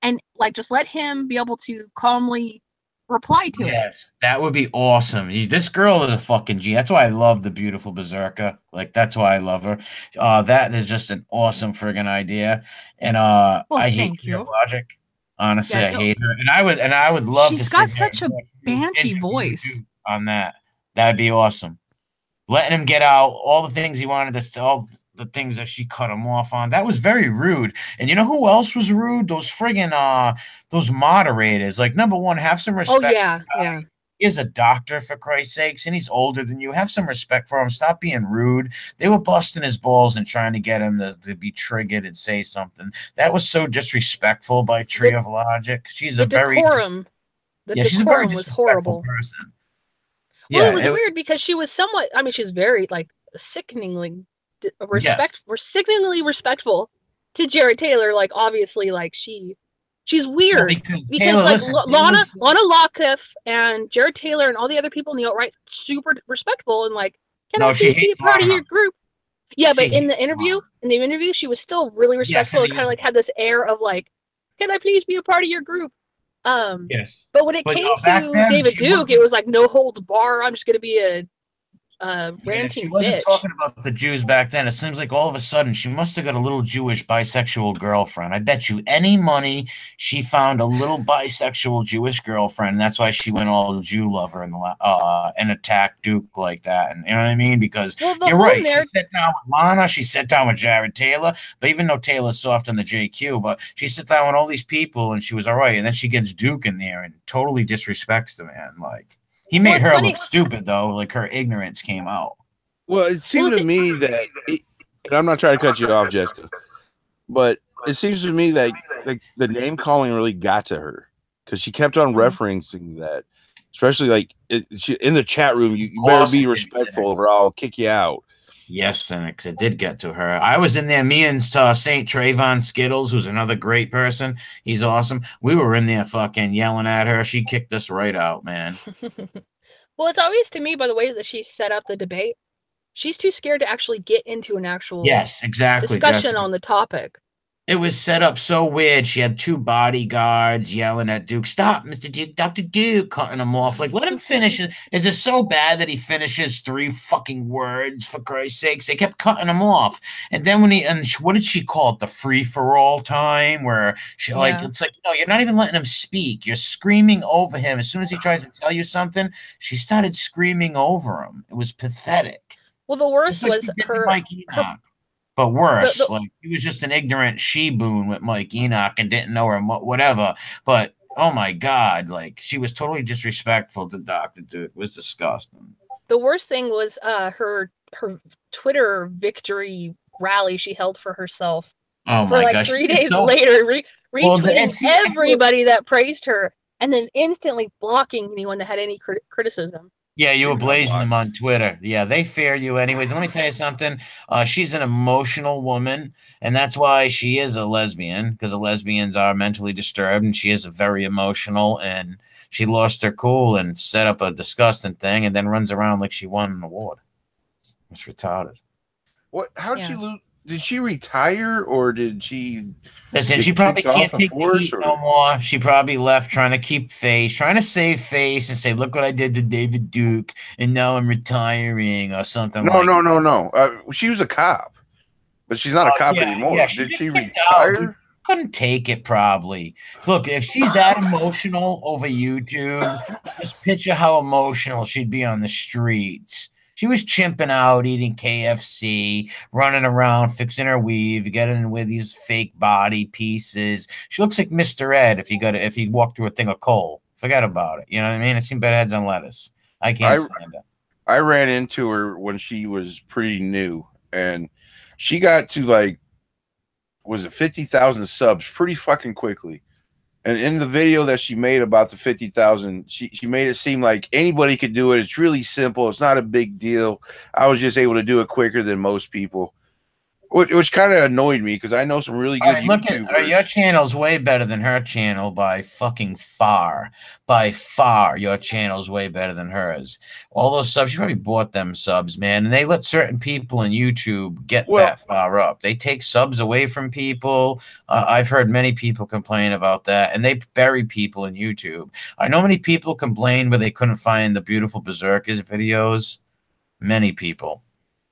Speaker 2: and like just let him be able to calmly reply to it.
Speaker 4: Yes, that would be awesome. This girl is a fucking G. That's why I love the beautiful Berserker. Like that's why I love her. That is just an awesome friggin' idea. And I hate Logic. Honestly, I hate her. And I would love to.
Speaker 2: She's got such a banshee voice
Speaker 4: on that. That'd be awesome. Letting him get out all the things he wanted to all the things that she cut him off on. That was very rude. And you know who else was rude? Those friggin' those moderators. Like number one, have some respect.
Speaker 2: Oh yeah.
Speaker 4: He is a doctor, for Christ's sakes, and he's older than you. Have some respect for him. Stop being rude. They were busting his balls and trying to get him to be triggered and say something. That was so disrespectful by Tree of Logic. She's a very
Speaker 2: decorum.
Speaker 4: She's a very disrespectful person.
Speaker 2: Well, it was weird because she was somewhat. I mean, she's very like sickeningly sickeningly respectful to Jared Taylor. Like obviously, like she's weird because Taylor, like Lana Lockcliffe and Jared Taylor and all the other people in the alt-right super respectful and like, can I please be a part of your group? Yeah, but in the interview, she was still really respectful and kind of like had this air of like, can I please be a part of your group?
Speaker 4: Yes.
Speaker 2: But when it came to David Duke, it was like no holds bar. I'm just gonna be a ranting
Speaker 4: she wasn't
Speaker 2: bitch.
Speaker 4: talking about the Jews back then. It seems like all of a sudden she must have got a little Jewish bisexual girlfriend. I bet you any money she found a little bisexual Jewish girlfriend. And that's why she went all Jew lover and attacked Duke like that. And you know what I mean? Because you're right. She sat down with Lana. She sat down with Jared Taylor. But even though Taylor's soft on the JQ, but she sat down with all these people and she was all right. And then she gets Duke in there and totally disrespects the man. Like. He made her look stupid, though. Like, her ignorance came out.
Speaker 1: Well, it seemed to me that, and I'm not trying to cut you off, Jessica, but it seems to me that the name calling really got to her because she kept on referencing that. especially like in the chat room. You better
Speaker 4: course
Speaker 1: be
Speaker 4: it did,
Speaker 1: respectful,
Speaker 4: Cynic.
Speaker 1: or I'll kick you out.
Speaker 4: Yes, Cynics, it did get to her. I was in there, me and St. Trayvon Skittles, who's another great person. He's awesome. We were in there fucking yelling at her. She kicked us right out, man.
Speaker 2: Well, it's obvious to me by the way that she set up the debate. She's too scared to actually get into an actual
Speaker 4: Yes, exactly,
Speaker 2: discussion
Speaker 4: Jessica.
Speaker 2: on the topic.
Speaker 4: It was set up so weird. She had 2 bodyguards yelling at Duke, "Stop, Mr. Duke, Dr. Duke," cutting him off. Like, let him finish. Is it so bad that he finishes 3 fucking words, for Christ's sakes? They kept cutting him off. And then what did she call it? The free-for-all time? Where she, like,
Speaker 2: Yeah.
Speaker 4: it's like, no, you're not even letting him speak. You're screaming over him. As soon as he tries to tell you something, she started screaming over him. It was pathetic.
Speaker 2: Well, the worst
Speaker 4: Just like
Speaker 2: was
Speaker 4: she did to
Speaker 2: her
Speaker 4: Mike Enoch. But worse,
Speaker 2: the
Speaker 4: like he was just an ignorant she-boon with Mike Enoch and didn't know her, whatever. But oh my God, like she was totally disrespectful to Dr. Duke. It was disgusting.
Speaker 2: the worst thing was her Twitter victory rally she held for herself
Speaker 4: Oh
Speaker 2: for
Speaker 4: my
Speaker 2: like
Speaker 4: gosh.
Speaker 2: 3 days later, retweeting everybody that praised her, and then instantly blocking anyone that had any criticism.
Speaker 4: Yeah, you were
Speaker 1: Maybe
Speaker 4: blazing
Speaker 1: not
Speaker 4: them on Twitter. Yeah, they fear you anyways. Let me tell you something. She's an emotional woman, and that's why she is a lesbian, because lesbians are mentally disturbed, and she is very emotional, and she lost her cool and set up a disgusting thing and then runs around like she won an award. It's retarded.
Speaker 1: What? How'd she lose? Did she retire or did she?
Speaker 4: Listen, she probably can't take the heat no more. She probably left trying to keep face, trying to save face and say, "Look what I did to David Duke, and now I'm retiring," or something like that.
Speaker 1: No. She was a cop, but she's not a cop anymore.
Speaker 4: Yeah,
Speaker 1: did she retire?
Speaker 4: Couldn't take it, probably. Look, if she's that emotional over YouTube, just picture how emotional she'd be on the streets. She was chimping out, eating KFC, running around, fixing her weave, getting with these fake body pieces. She looks like Mr. Ed if he walked through a thing of coal. Forget about it. You know what I mean? I've seen better heads on lettuce. I can't stand it.
Speaker 1: I ran into her when she was pretty new, and she got to like, was it 50,000 subs pretty fucking quickly. And in the video that she made about the 50,000, she made it seem like anybody could do it. It's really simple. It's not a big deal. I was just able to do it quicker than most people, which kind of annoyed me because I know some really good YouTubers.
Speaker 4: Your channel's way better than her channel by fucking far. By far, your channel's way better than hers. All those subs, she probably bought them subs, man. And they let certain people in YouTube get that far up. They take subs away from people. I've heard many people complain about that. And they bury people in YouTube. I know many people complained where they couldn't find the Beautiful Berserkers videos. Many people.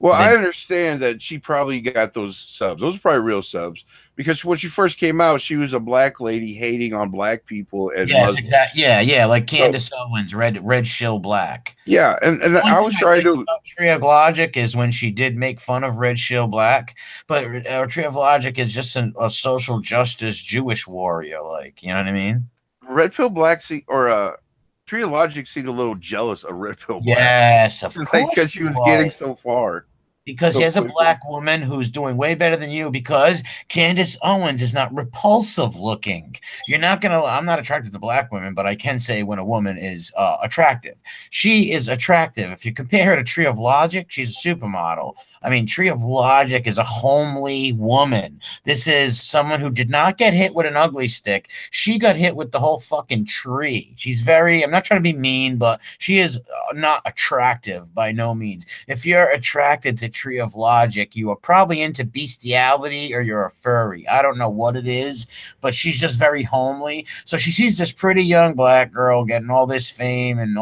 Speaker 1: Well, I understand that she probably got those subs. Those are probably real subs because when she first came out, she was a black lady hating on black people and
Speaker 4: exactly. Yeah, like Candace Owens, red shill black.
Speaker 1: Yeah, and I was trying to.
Speaker 4: Tree of Logic is when she did make fun of red shill black, but Tree of Logic is just a social justice Jewish warrior, like, you know what I mean?
Speaker 1: Red Pill Black Tree of Logic seemed a little jealous of Red Pill Black.
Speaker 4: Yes, of course,
Speaker 1: because she was getting so far.
Speaker 4: Because here's a black woman who's doing way better than you because Candace Owens is not repulsive looking. I'm not attracted to black women, but I can say when a woman is attractive. She is attractive. If you compare her to Tree of Logic, she's a supermodel. I mean, Tree of Logic is a homely woman. This is someone who did not get hit with an ugly stick. She got hit with the whole fucking tree. I'm not trying to be mean, but she is not attractive by no means. If you're attracted to Tree of Logic, you are probably into bestiality or you're a furry. I don't know what it is, but she's just very homely. So she sees this pretty young black girl getting all this fame and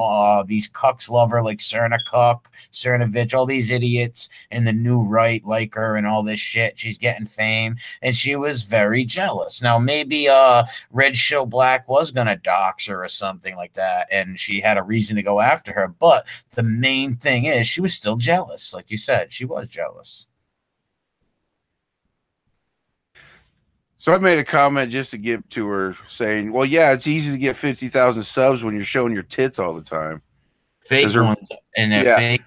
Speaker 4: these cucks love her, like Cerna Cuck, Cernovich, all these idiots and the new right like her and all this shit. She's getting fame and she was very jealous. Now maybe Red Shill Black was gonna dox her or something like that and she had a reason to go after her, but the main thing is she was still jealous. Like you said, she was jealous.
Speaker 1: So I made a comment just to give to her saying, well, yeah, it's easy to get 50,000 subs when you're showing your tits all the time.
Speaker 4: Fake ones, and they're fake.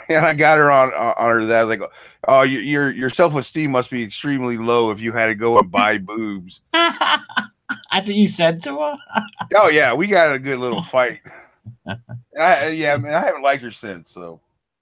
Speaker 1: And I got her on her that like, oh, your self-esteem must be extremely low if you had to go and buy boobs.
Speaker 4: After you said to her?
Speaker 1: Oh yeah, we got a good little fight. Yeah, man, I haven't liked her since. So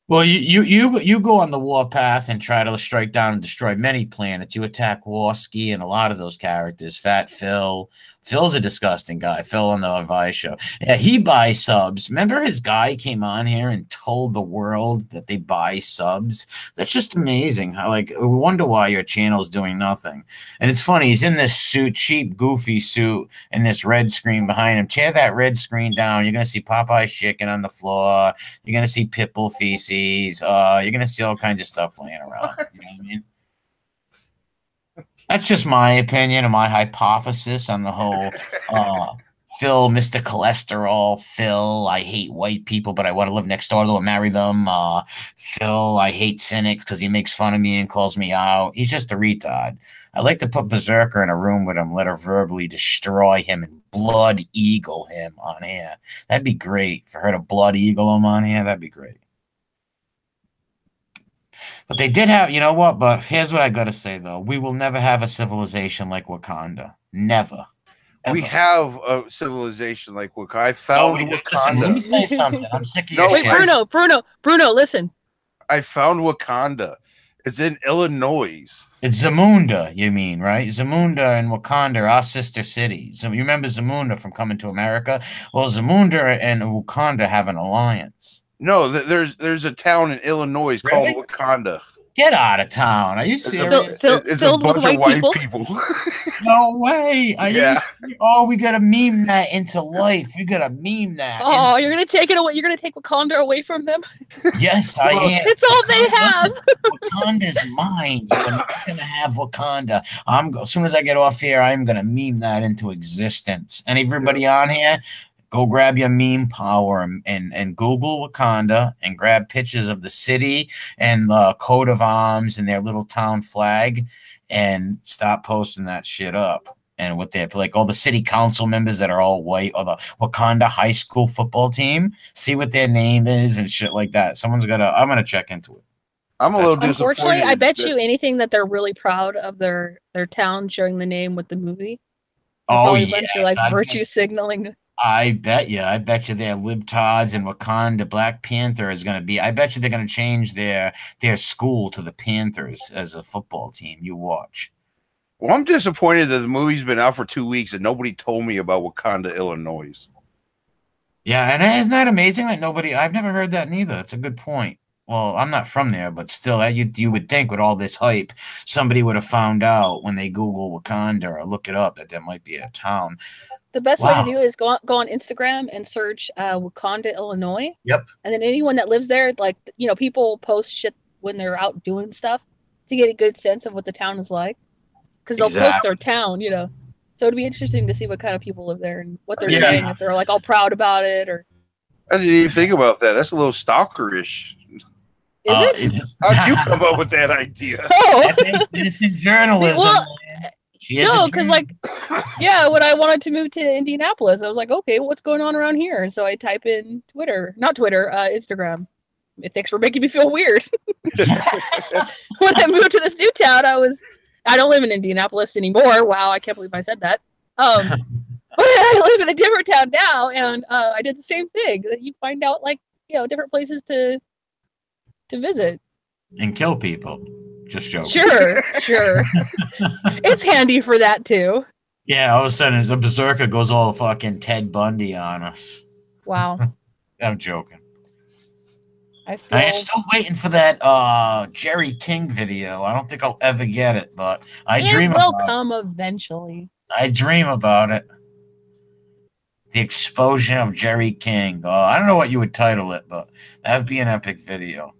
Speaker 4: Well, you go on the warpath and try to strike down and destroy many planets. You attack Warski and a lot of those characters. Fat Phil. Phil's a disgusting guy. Phil on the Vice show. Yeah, he buys subs. Remember his guy came on here and told the world that they buy subs? That's just amazing. How, like, we wonder why your channel's doing nothing. And it's funny, he's in this suit, cheap, goofy suit, and this red screen behind him. Tear that red screen down. You're gonna see Popeye's chicken on the floor. You're gonna see Pitbull feces. You're gonna see all kinds of stuff laying around. You know what I mean? That's just my opinion and my hypothesis on the whole Phil, Mr. Cholesterol, Phil, I hate white people, but I want to live next door to them and marry them. Phil, I hate cynics because he makes fun of me and calls me out. He's just a retard. I'd like to put Berserker in a room with him, let her verbally destroy him and blood eagle him on here. That'd be great. For her to blood eagle him on here, that'd be great. But they did have, you know what? But here's what I got to say, though. We will never have a civilization like Wakanda. Never.
Speaker 1: we
Speaker 4: Ever.
Speaker 1: have a civilization like Wakanda. I found
Speaker 4: Listen,
Speaker 1: Wakanda.
Speaker 4: let me say something. I'm sick of
Speaker 1: No,
Speaker 4: your
Speaker 2: Wait,
Speaker 4: shit.
Speaker 2: Bruno, listen.
Speaker 1: I found Wakanda. It's in Illinois.
Speaker 4: It's Zamunda, you mean, right? Zamunda and Wakanda are our sister cities. So you remember Zamunda from Coming to America? Well, Zamunda and Wakanda have an alliance.
Speaker 1: No, there's a town in Illinois
Speaker 4: Really?
Speaker 1: called Wakanda.
Speaker 4: Get out of town. Are you
Speaker 1: It's
Speaker 4: serious?
Speaker 1: it's
Speaker 2: Filled
Speaker 1: a
Speaker 2: with
Speaker 1: bunch of
Speaker 2: white
Speaker 1: white
Speaker 2: people?
Speaker 1: people.
Speaker 4: No way. Are
Speaker 1: Yeah.
Speaker 4: you serious? Oh, we gotta meme that into life. We gotta meme that.
Speaker 2: Oh, you're gonna take it away. You're gonna take Wakanda away from them.
Speaker 4: Yes, I am.
Speaker 2: It's all they have.
Speaker 4: Wakanda's mine. You're not gonna have Wakanda. As soon as I get off here, I'm gonna meme that into existence. And everybody on here, go grab your meme power and Google Wakanda and grab pictures of the city and the coat of arms and their little town flag and stop posting that shit up. And with their, like, all the city council members that are all white, or the Wakanda high school football team, see what their name is and shit like that. I'm gonna check into it.
Speaker 1: I'm a little disappointed.
Speaker 2: Unfortunately, I bet
Speaker 1: that-
Speaker 2: you anything that they're really proud of their town sharing the name with the movie.
Speaker 4: Oh,
Speaker 2: Probably a bunch of
Speaker 4: yes,
Speaker 2: like virtue signaling.
Speaker 4: I bet you they're libtards and Wakanda Black Panther is going to be. I bet you they're going to change their school to the Panthers as a football team. You watch.
Speaker 1: Well, I'm disappointed that the movie's been out for 2 weeks and nobody told me about Wakanda, Illinois.
Speaker 4: Yeah, and isn't that amazing that nobody? I've never heard that neither. It's a good point. Well, I'm not from there, but still, you would think with all this hype, somebody would have found out when they Google Wakanda or look it up that there might be a town.
Speaker 2: The best way
Speaker 4: Wow.
Speaker 2: to do is go on Instagram and search Wakanda, Illinois.
Speaker 4: Yep.
Speaker 2: And then anyone that lives there, like, you know, people post shit when they're out doing stuff to get a good sense of what the town is like. Because they'll post
Speaker 4: Exactly.
Speaker 2: their town, you know. So it'd be interesting to see what kind of people live there and what they're
Speaker 4: Yeah.
Speaker 2: saying, if they're like all proud about it, or
Speaker 1: I didn't even think about that. That's a little stalkerish.
Speaker 2: is it?
Speaker 1: How'd you come up with that idea?
Speaker 2: Oh,
Speaker 4: It's in journalism.
Speaker 2: Well,
Speaker 4: She is
Speaker 2: no,
Speaker 4: a
Speaker 2: because like, yeah, when I wanted to move to Indianapolis, I was like, okay, what's going on around here? And so I type in Instagram. Thanks for making me feel weird. When I moved to this new town, I don't live in Indianapolis anymore. Wow, I can't believe I said that. But I live in a different town now, and I did the same thing. That you find out, like, you know, different places to visit.
Speaker 4: and kill people. Just joking.
Speaker 2: Sure. It's handy for that too.
Speaker 4: Yeah, all of a sudden the Berserker goes all fucking Ted Bundy on us.
Speaker 2: Wow.
Speaker 4: I'm joking.
Speaker 2: I feel
Speaker 4: I'm still waiting for that Jerry King video. I don't think I'll ever get it, but I dream
Speaker 2: it will
Speaker 4: about
Speaker 2: come eventually.
Speaker 4: I dream about it. The explosion of Jerry King. I don't know what you would title it, but that would be an epic video.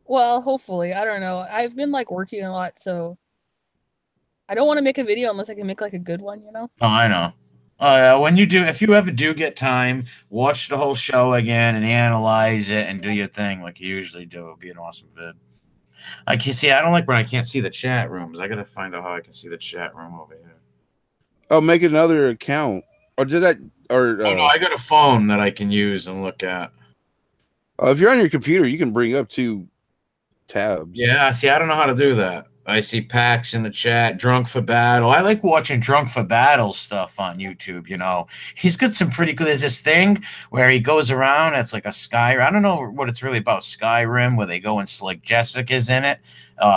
Speaker 2: Well, hopefully. I don't know. I've been like working a lot, so I don't want to make a video unless I can make like a good one, you know?
Speaker 4: Oh, I know. If you ever do get time, watch the whole show again and analyze it and do your thing like you usually do. It'll be an awesome vid. I can see. I don't like when I can't see the chat rooms. I gotta find out how I can see the chat room over here.
Speaker 1: Oh, make another account. Or did that? Or
Speaker 4: Oh no, I got a phone that I can use and look at.
Speaker 1: if you're on your computer, you can bring up 2 tabs.
Speaker 4: Yeah, see, I don't know how to do that. I see Pax in the chat. Drunk for Battle. I like watching Drunk for Battle stuff on YouTube. You know, he's got some pretty good. There's this thing where he goes around. It's like a Sky. I don't know what it's really about. Skyrim, where they go and like Jessica's in it,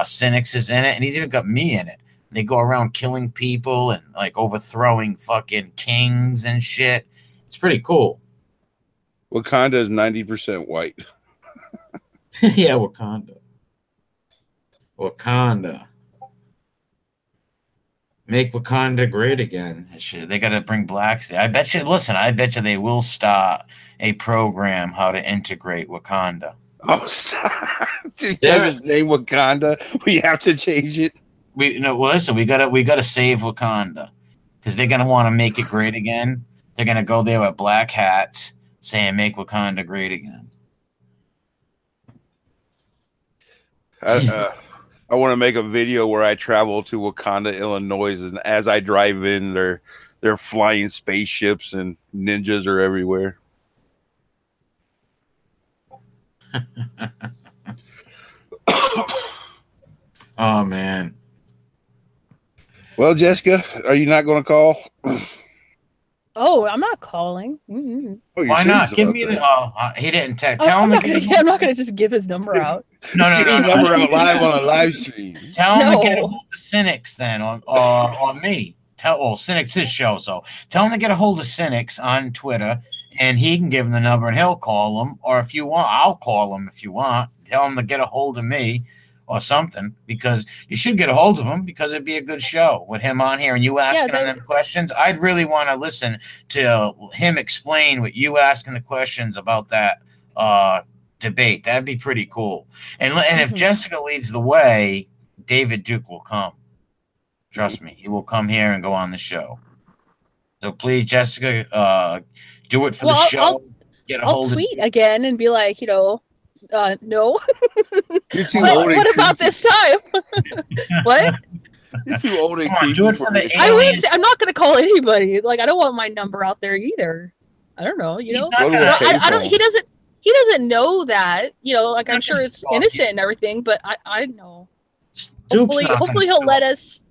Speaker 4: Cynics is in it, and he's even got me in it. They go around killing people and like overthrowing fucking kings and shit. It's pretty cool.
Speaker 1: Wakanda is 90% white.
Speaker 4: Yeah, Wakanda. Wakanda. Make Wakanda great again. They got to bring blacks there. I bet you, listen, I bet you they will start a program how to integrate Wakanda.
Speaker 1: Oh, stop. Because his name Wakanda, we have to change it.
Speaker 4: Well, listen, we gotta save Wakanda because they're gonna want to make it great again. They're gonna go there with black hats saying "Make Wakanda great again."
Speaker 1: I want to make a video where I travel to Wakanda, Illinois, and as I drive in, they're flying spaceships and ninjas are everywhere.
Speaker 4: Oh man.
Speaker 1: Well, Jessica, are you not going to call?
Speaker 2: Oh, I'm not calling. Mm-hmm.
Speaker 1: Oh,
Speaker 4: why not? Give me the. He didn't text. Tell him.
Speaker 2: I'm not going to just give his number out.
Speaker 4: No.
Speaker 1: Number out live on a live stream.
Speaker 4: Tell him to get a hold of Cynics then, or me. Cynics his show, so tell him to get a hold of Cynics on Twitter, and he can give him the number, and he'll call him. Or if you want, I'll call him if you want. Tell him to get a hold of me or something, because you should get a hold of him because it'd be a good show with him on here and you asking him them questions. I'd really want to listen to him explain what you asking the questions about that debate. That'd be pretty cool. And if Jessica leads the way, David Duke will come. Trust me, he will come here and go on the show. So please, Jessica, do it for the show.
Speaker 2: I'll tweet again and be like, no.
Speaker 1: You're too old.
Speaker 2: What about this time? What?
Speaker 1: You're too old and
Speaker 4: creepy. Do it for the
Speaker 2: I'm not going to call anybody. Like, I don't want my number out there either. I don't know. You know, I don't. He doesn't know that. You know, like I'm sure it's innocent and everything, but I know. Hopefully he'll let us.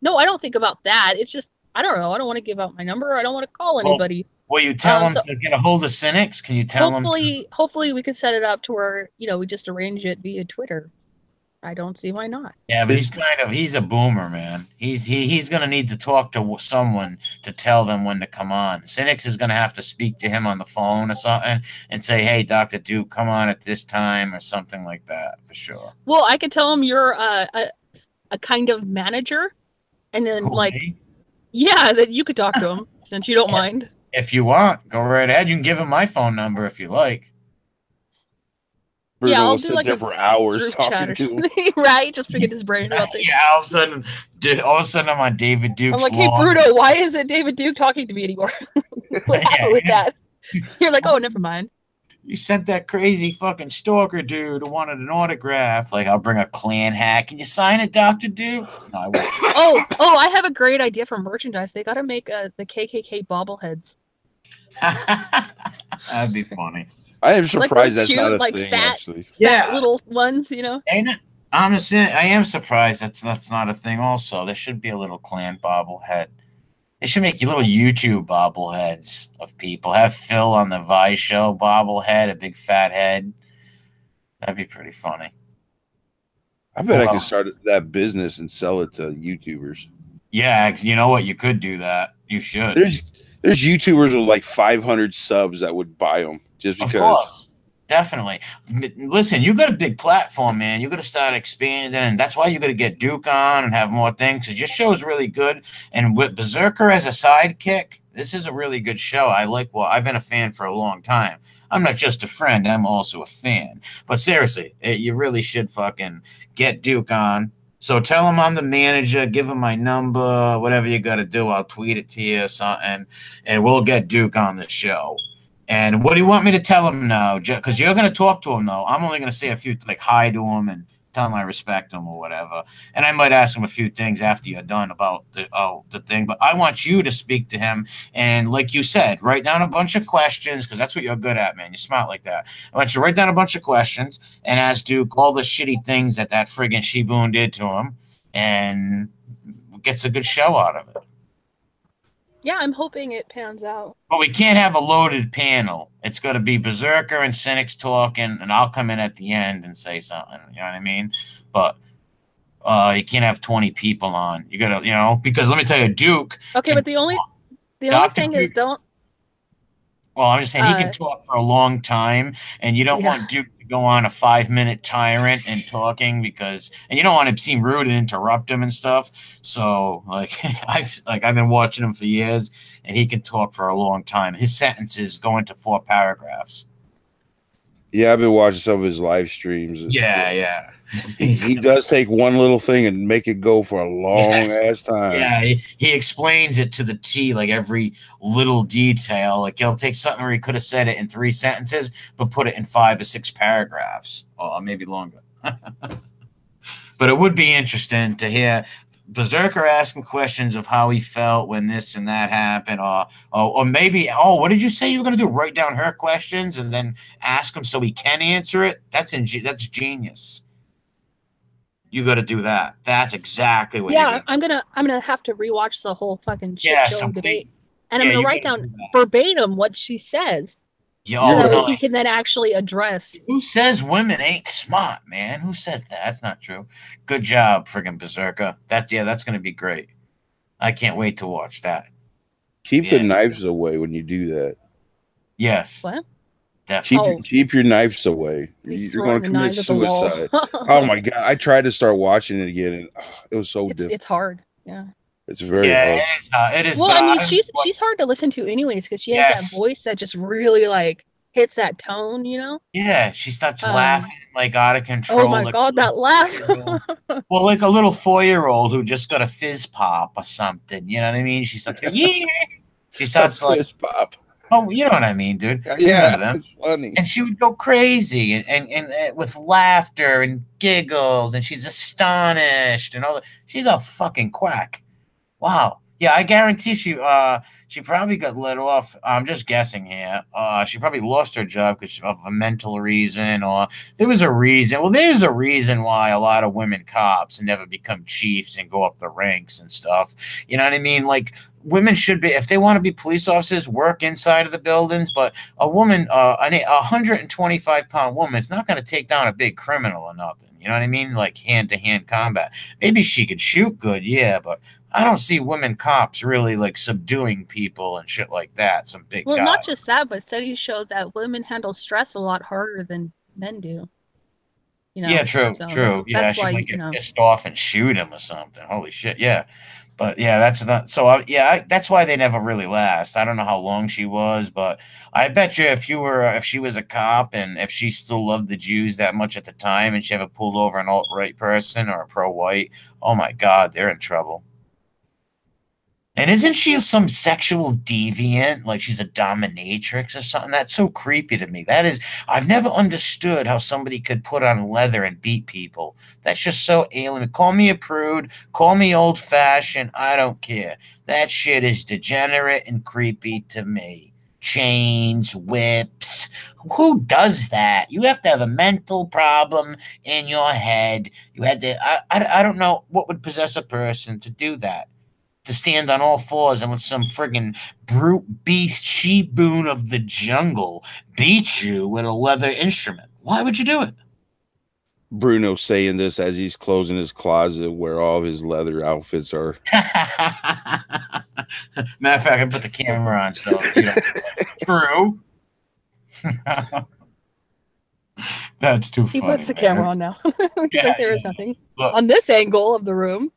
Speaker 2: No, I don't think about that. It's just I don't know. I don't want to give out my number. I don't want to call anybody.
Speaker 4: Will you tell him to get a hold of Cynics? Can you tell him?
Speaker 2: Hopefully we could set it up to where, we just arrange it via Twitter. I don't see why not.
Speaker 4: Yeah, but he's a boomer, man. He's going to need to talk to someone to tell them when to come on. Cynics is going to have to speak to him on the phone or something and say, hey, Dr. Duke, come on at this time or something like that for sure.
Speaker 2: Well, I could tell him you're a kind of manager and then that you could talk to him since you don't mind.
Speaker 4: If you want, go right ahead. You can give him my phone number if you like.
Speaker 1: Bruno I'll do like for hours talking to him.
Speaker 2: Right? Just picking his brain about things.
Speaker 4: Yeah, all of a sudden I'm on David Duke's
Speaker 2: I'm like, hey, Bruno, why isn't David Duke talking to me anymore? What happened with that? You're like, oh, never mind.
Speaker 4: You sent that crazy fucking stalker dude who wanted an autograph. Like, I'll bring a clan hat. Can you sign it, Dr. Duke? No, I won't.
Speaker 2: Oh, I have a great idea for merchandise. They got to make the KKK bobbleheads.
Speaker 4: That'd be funny.
Speaker 1: I am surprised that's
Speaker 2: cute,
Speaker 1: not a thing, actually.
Speaker 2: Fat little ones, Ain't
Speaker 4: it? Honestly, I am surprised that's not a thing also. There should be a little clan bobblehead. They should make you little YouTube bobbleheads of people. Have Phil on the Vice show bobblehead, a big fat head. That'd be pretty funny.
Speaker 1: I bet I could start that business and sell it to YouTubers.
Speaker 4: Yeah, you know what? You could do that. You should.
Speaker 1: There's YouTubers with like 500 subs that would buy them just because.
Speaker 4: Of course. Definitely. Listen, you got a big platform, man. You got to start expanding, and that's why you got to get Duke on and have more things. Because your show is really good, and with Berserker as a sidekick, this is a really good show. I've been a fan for a long time. I'm not just a friend; I'm also a fan. But seriously, you really should fucking get Duke on. So tell him I'm the manager. Give him my number. Whatever you got to do, I'll tweet it to you or something, and we'll get Duke on the show. And what do you want me to tell him now? Because you're going to talk to him, though. I'm only going to say a few, like hi to him and tell him I respect him or whatever. And I might ask him a few things after you're done about the thing. But I want you to speak to him. And like you said, write down a bunch of questions because that's what you're good at, man. You're smart like that. I want you to write down a bunch of questions and ask Duke all the shitty things that friggin' Shiboon did to him. and gets a good show out of it.
Speaker 2: Yeah, I'm hoping it pans out.
Speaker 4: But we can't have a loaded panel. It's going to be Berserker and Cynics talking, and I'll come in at the end and say something. You know what I mean? But you can't have 20 people on. You got to, because let me tell you, Duke.
Speaker 2: Okay, but the only thing is don't.
Speaker 4: Well, I'm just saying he can talk for a long time, and you don't want Duke to go on a 5-minute tyrant and talking and you don't want to seem rude and interrupt him and stuff. So, like, I've been watching him for years, and he can talk for a long time. His sentences go into 4 paragraphs.
Speaker 1: Yeah, I've been watching some of his live streams.
Speaker 4: Yeah.
Speaker 1: He does take one little thing and make it go for a long ass time.
Speaker 4: Yeah, he explains it to the T, like every little detail. Like he'll take something where he could have said it in 3 sentences, but put it in 5 or 6 paragraphs, or maybe longer. But it would be interesting to hear Berserker asking questions of how he felt when this and that happened, or maybe, what did you say you were going to do? Write down her questions and then ask him so he can answer it. That's genius. You got to do that. That's exactly what.
Speaker 2: Yeah, I'm gonna have to rewatch the whole fucking shit show debate, and I'm gonna write down verbatim what she says. So that way he can then actually address.
Speaker 4: Who says women ain't smart, man? Who says that? That's not true. Good job, friggin' Berserker. That's gonna be great. I can't wait to watch that.
Speaker 1: Keep the knives away when you do that.
Speaker 4: Yes.
Speaker 2: What?
Speaker 1: Keep your knives away. You're going to commit suicide. Oh my god! I tried to start watching it again, and it was so difficult.
Speaker 2: It's hard. Yeah.
Speaker 1: It's very hard.
Speaker 4: It is.
Speaker 2: Well, I mean, she's hard to listen to anyways because she has that voice that just really like hits that tone, you know?
Speaker 4: Yeah, she starts laughing like out of control.
Speaker 2: Oh my god, that laugh!
Speaker 4: Well, like a little 4-year-old who just got a fizz pop or something. You know what I mean? She starts She starts like
Speaker 1: fizz pop.
Speaker 4: Oh, you know what I mean, dude.
Speaker 1: Yeah, it's funny.
Speaker 4: And she would go crazy and with laughter and giggles, and she's astonished and all that. She's a fucking quack. Wow. Yeah, I guarantee she probably got let off. I'm just guessing here. She probably lost her job because of a mental reason, or there was a reason. Well, there's a reason why a lot of women cops never become chiefs and go up the ranks and stuff. You know what I mean? Like, women should be, if they want to be police officers, work inside of the buildings. But a woman, a 125-pound woman, is not going to take down a big criminal or nothing. You know what I mean? Like hand-to-hand combat. Maybe she could shoot good, yeah, but I don't see women cops really like subduing people and shit like that. Some big guy.
Speaker 2: Not just that, but studies show that women handle stress a lot harder than men do. You know?
Speaker 4: Yeah, true.
Speaker 2: That's
Speaker 4: she
Speaker 2: why,
Speaker 4: might get pissed off and shoot him or something. Holy shit, yeah. But yeah, that's not so. That's why they never really last. I don't know how long she was, but I bet you if she was a cop and if she still loved the Jews that much at the time, and she ever pulled over an alt-right person or a pro-white, oh my God, they're in trouble. And isn't she some sexual deviant? Like she's a dominatrix or something? That's so creepy to me. I've never understood how somebody could put on leather and beat people. That's just so alien. Call me a prude, call me old-fashioned, I don't care. That shit is degenerate and creepy to me. Chains, whips. Who does that? You have to have a mental problem in your head. You had to. I don't know what would possess a person to do that. To stand on all fours and let some friggin' brute beast she-boon of the jungle beat you with a leather instrument. Why would you do it?
Speaker 1: Bruno saying this as he's closing his closet where all of his leather outfits are.
Speaker 4: Matter of fact, I put the camera on, so true. That's too funny.
Speaker 2: He puts the camera on now. It's like there is nothing on this angle of the room.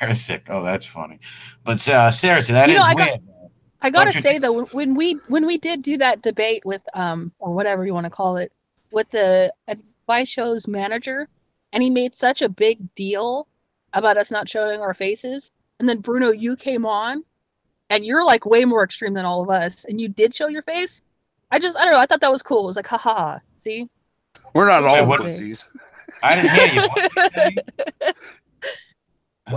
Speaker 4: You're sick. Oh, that's funny. But seriously, that is weird.
Speaker 2: I gotta say though, when we did do that debate with or whatever you want to call it, with the advice show's manager, and he made such a big deal about us not showing our faces, and then Bruno, you came on, and you're like way more extreme than all of us, and you did show your face. I don't know. I thought that was cool. It was like, haha, see,
Speaker 1: we're not all pussies.
Speaker 4: I didn't hear you.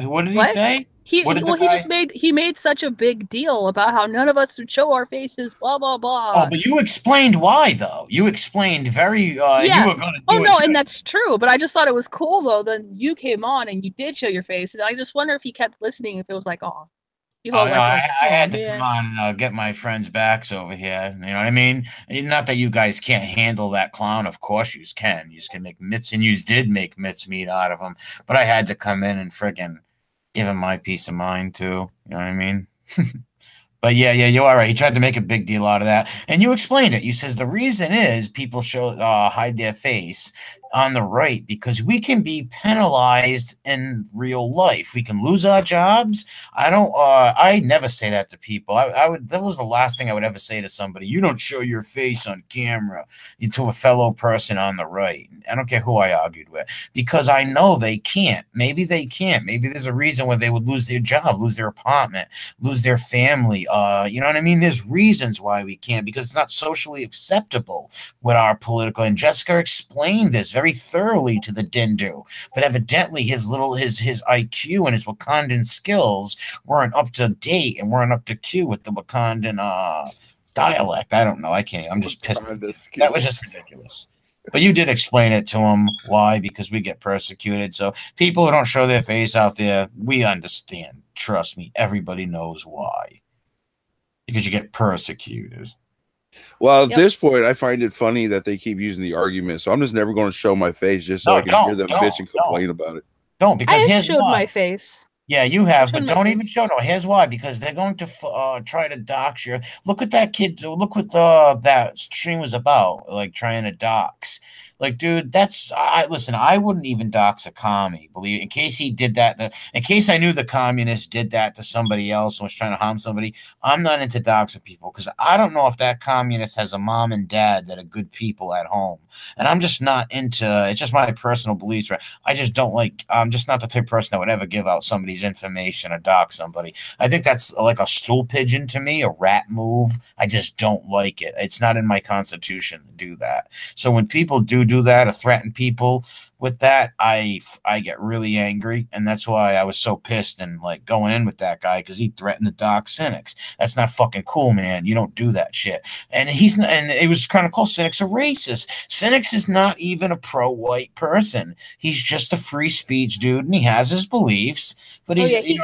Speaker 4: What did he say?
Speaker 2: He made such a big deal about how none of us would show our faces, blah blah blah.
Speaker 4: Oh, but you explained why, though. You explained very.
Speaker 2: Yeah.
Speaker 4: You were going to
Speaker 2: Oh
Speaker 4: do
Speaker 2: no,
Speaker 4: it.
Speaker 2: and that's true. But I just thought it was cool though. Then you came on and you did show your face, and I just wonder if he kept listening. If it was like, oh, you felt
Speaker 4: No,
Speaker 2: like
Speaker 4: I had to
Speaker 2: man.
Speaker 4: come on and get my friends' backs over here. You know what I mean? Not that you guys can't handle that clown. Of course you can. You can make mitts, and you did make mitts meat out of him. But I had to come in and friggin' give him my peace of mind too. You know what I mean? But yeah, you are right. He tried to make a big deal out of that, and you explained it. You says the reason is people hide their face on the right because we can be penalized in real life. We can lose our jobs. I don't. I never say that to people. I would. That was the last thing I would ever say to somebody. You don't show your face on camera to a fellow person on the right. I don't care who I argued with because I know they can't. Maybe they can't. Maybe there's a reason where they would lose their job, lose their apartment, lose their family. You know what I mean? There's reasons why we can't because it's not socially acceptable with our political. And Jessica explained this very thoroughly to the Dindu, but evidently his IQ and his Wakandan skills weren't up to date and weren't up to cue with the Wakandan dialect. I don't know. I can't. I'm just pissed. That was just ridiculous. But you did explain it to him why, because we get persecuted. So people who don't show their face out there, we understand. Trust me, everybody knows why. Because you get persecuted.
Speaker 1: Well, at this point, I find it funny that they keep using the argument. So I'm just never going to show my face just so I can hear them bitch and complain about it.
Speaker 4: Don't, because
Speaker 2: I showed my face.
Speaker 4: Yeah, you have, but don't even show. No, here's why. Because they're going to try to dox you. Look at that kid. Look what that stream was about. Like trying to dox. Like, dude, listen, I wouldn't even dox a commie. Believe in case he did that. In case I knew the communist did that to somebody else and was trying to harm somebody. I'm not into doxing people because I don't know if that communist has a mom and dad that are good people at home. And I'm just not into. It's just my personal beliefs. Right? I just don't like. I'm just not the type of person that would ever give out somebody's information or dox somebody. I think that's like a stool pigeon to me, a rat move. I just don't like it. It's not in my constitution to do that. So when people do that or threaten people with that, I get really angry, and that's why I was so pissed and like going in with that guy because he threatened the TheCynix. That's not fucking cool, man. You don't do that shit. And he's not, and it was kind of called CyNix a racist. CyNix is not even a pro-white person. He's just a free speech dude, and he has his beliefs. But he's he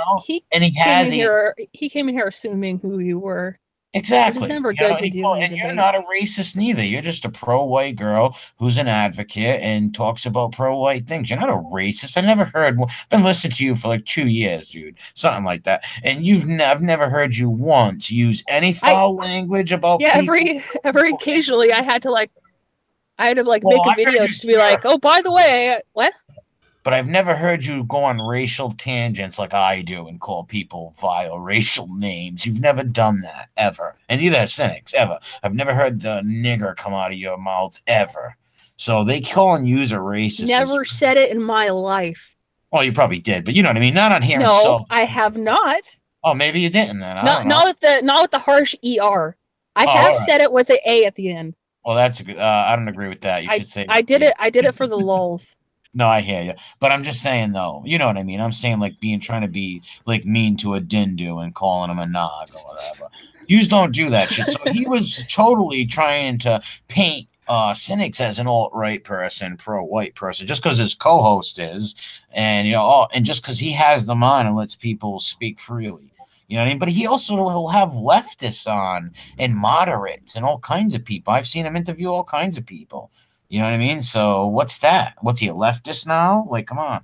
Speaker 2: came in here assuming who you were.
Speaker 4: Exactly.
Speaker 2: It's never good to do.
Speaker 4: And you're not a racist neither. You're just a pro-white girl who's an advocate and talks about pro-white things. You're not a racist. I never heard. I've been listening to you for like 2 years, dude. Something like that. And I've never heard you once use any foul language about.
Speaker 2: Yeah, people. every occasionally I had to make a video just to be like, oh, by the way, what?
Speaker 4: But I've never heard you go on racial tangents like I do and call people vile racial names. You've never done that, ever. And neither has CyNix, ever. I've never heard the nigger come out of your mouths, ever. So they calling you a racist.
Speaker 2: Never said it in my life.
Speaker 4: Well, you probably did, but you know what I mean? Not on here.
Speaker 2: No, I have not.
Speaker 4: Oh, maybe you didn't then.
Speaker 2: Not with the harsh ER. I have said it with an A at the end.
Speaker 4: Well, that's a good. I don't agree with that. You should say
Speaker 2: I did it. I did it for the lulz.
Speaker 4: No, I hear you. But I'm just saying, though, you know what I mean? I'm saying, like, trying to be, like, mean to a Dindu and calling him a nog or whatever. You just don't do that shit. So he was totally trying to paint CyNix as an alt-right person, pro-white person, just because his co-host is, and, and just because he has them on and lets people speak freely. You know what I mean? But he also will have leftists on and moderates and all kinds of people. I've seen him interview all kinds of people. You know what I mean? So what's that? What's he, a leftist now? Like, come on.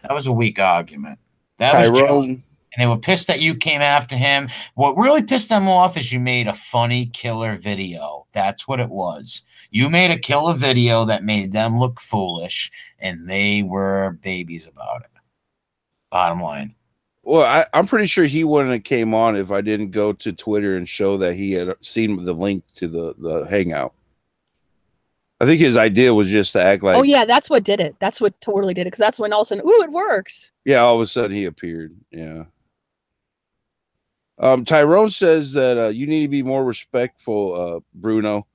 Speaker 4: That was a weak argument. That was Tyrone. And they were pissed that you came after him. What really pissed them off is you made a funny killer video. That's what it was. You made a killer video that made them look foolish, and they were babies about it. Bottom line.
Speaker 1: Well, I'm pretty sure he wouldn't have came on if I didn't go to Twitter and show that he had seen the link to the Hangout. I think his idea was just to act like.
Speaker 2: Oh yeah, that's what did it. That's what totally did it. Because that's when all of a sudden, ooh, it works.
Speaker 1: Yeah, all of a sudden he appeared. Yeah. Tyrone says that you need to be more respectful, Bruno,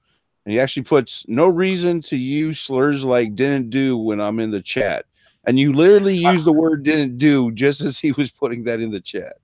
Speaker 1: and he actually puts no reason to use slurs like "didn't do" when I'm in the chat. And you literally used the word "didn't do" just as he was putting that in the chat.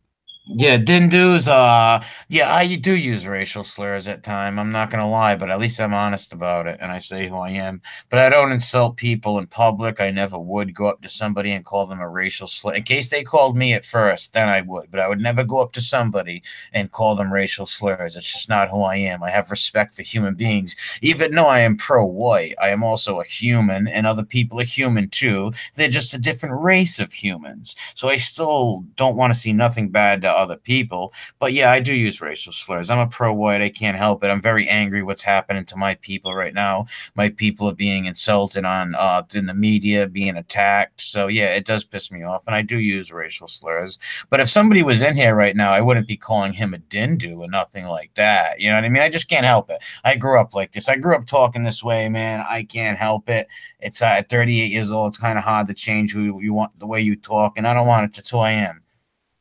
Speaker 4: Yeah, Dindu's yeah, I do use racial slurs at time. I'm not gonna lie, but at least I'm honest about it and I say who I am. But I don't insult people in public. I never would go up to somebody and call them a racial slur. In case they called me at first, then I would, but I would never go up to somebody and call them racial slurs. It's just not who I am. I have respect for human beings. Even though I am pro-white, I am also a human, and other people are human too. They're just a different race of humans. So I still don't want to see nothing bad to other people. But yeah, I do use racial slurs. I'm a pro-white. I can't help it. I'm very angry what's happening to my people right now. My people are being insulted on in the media, being attacked. So yeah, it does piss me off, and I do use racial slurs. But if somebody was in here right now, I wouldn't be calling him a dindu or nothing like that. You know what I mean? I just can't help it. I grew up like this. I grew up talking this way, man. I can't help it. It's at 38 years old. It's kind of hard to change who you want, the way you talk, and I don't want it. That's who I am.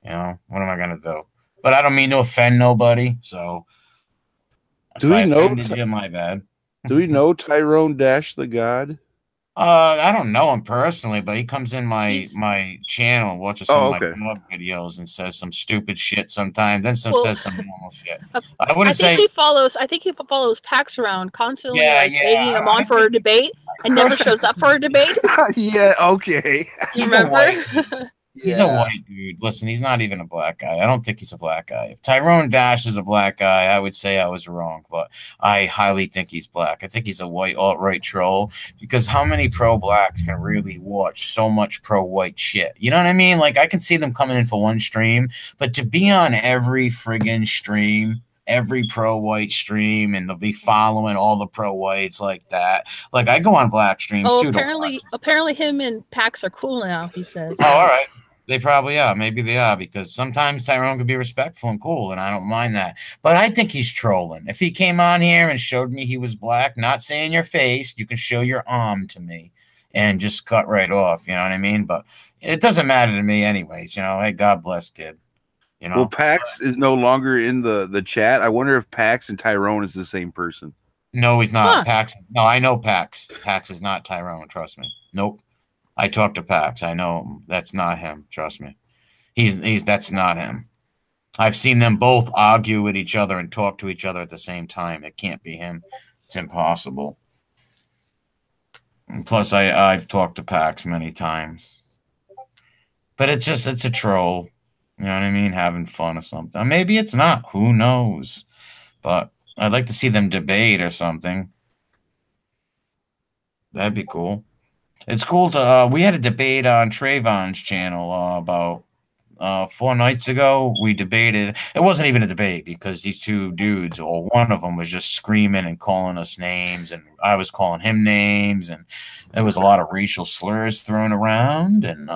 Speaker 4: You know, what am I gonna do? But I don't mean to offend nobody. So if
Speaker 1: Do
Speaker 4: I
Speaker 1: we know?
Speaker 4: offended you, my bad.
Speaker 1: Do we know Tyrone Dash the God?
Speaker 4: I don't know him personally, but he comes in
Speaker 2: He's-
Speaker 4: my channel and watches some
Speaker 1: Oh,
Speaker 4: of my
Speaker 1: okay.
Speaker 4: blog videos and says some stupid shit sometimes, then
Speaker 2: Well,
Speaker 4: says some normal shit.
Speaker 2: I
Speaker 4: I wouldn't
Speaker 2: think
Speaker 4: say
Speaker 2: he follows. I think he follows Pax around, constantly
Speaker 4: Yeah,
Speaker 2: like
Speaker 4: yeah,
Speaker 2: egging him on
Speaker 4: I
Speaker 2: for a debate, and never shows up for a debate.
Speaker 1: Yeah, okay.
Speaker 2: You
Speaker 4: he's a
Speaker 2: remember?
Speaker 4: white dude. He's a
Speaker 1: Yeah.
Speaker 4: white dude. Listen, he's not even a black guy. I don't think he's a black guy. If Tyrone Dash is a black guy, I would say I was wrong, but I highly think he's black. I think he's a white alt-right troll because how many pro-blacks can really watch so much pro-white shit? You know what I mean? Like, I can see them coming in for one stream, but to be on every friggin' stream, every pro-white stream, and they'll be following all the pro-whites like that. Like, I go on black streams
Speaker 2: Oh,
Speaker 4: too to watch.
Speaker 2: apparently, him and Pax are cool now. He says.
Speaker 4: Oh, all right. They probably are. Maybe they are because sometimes Tyrone could be respectful and cool, and I don't mind that. But I think he's trolling. If he came on here and showed me he was black, not saying your face, you can show your arm to me and just cut right off. You know what I mean? But it doesn't matter to me, anyways. You know, hey, God bless, kid. You know,
Speaker 1: Well, Pax is no longer in the chat. I wonder if Pax and Tyrone is the same person.
Speaker 4: no, he's not.
Speaker 2: Huh.
Speaker 4: Pax. No, I know Pax. Pax is not Tyrone. Trust me. Nope. I talked to Pax. I know him. That's not him. Trust me. He's that's not him. I've seen them both argue with each other and talk to each other at the same time. It can't be him. It's impossible. And plus, I've talked to Pax many times. But it's a troll. You know what I mean? Having fun or something. Or maybe it's not. Who knows? But I'd like to see them debate or something. That'd be cool. It's cool to we had a debate on Trayvon's channel about 4 nights ago. We debated. It wasn't even a debate because these two dudes, or one of them, was just screaming and calling us names, and I was calling him names, and there was a lot of racial slurs thrown around, and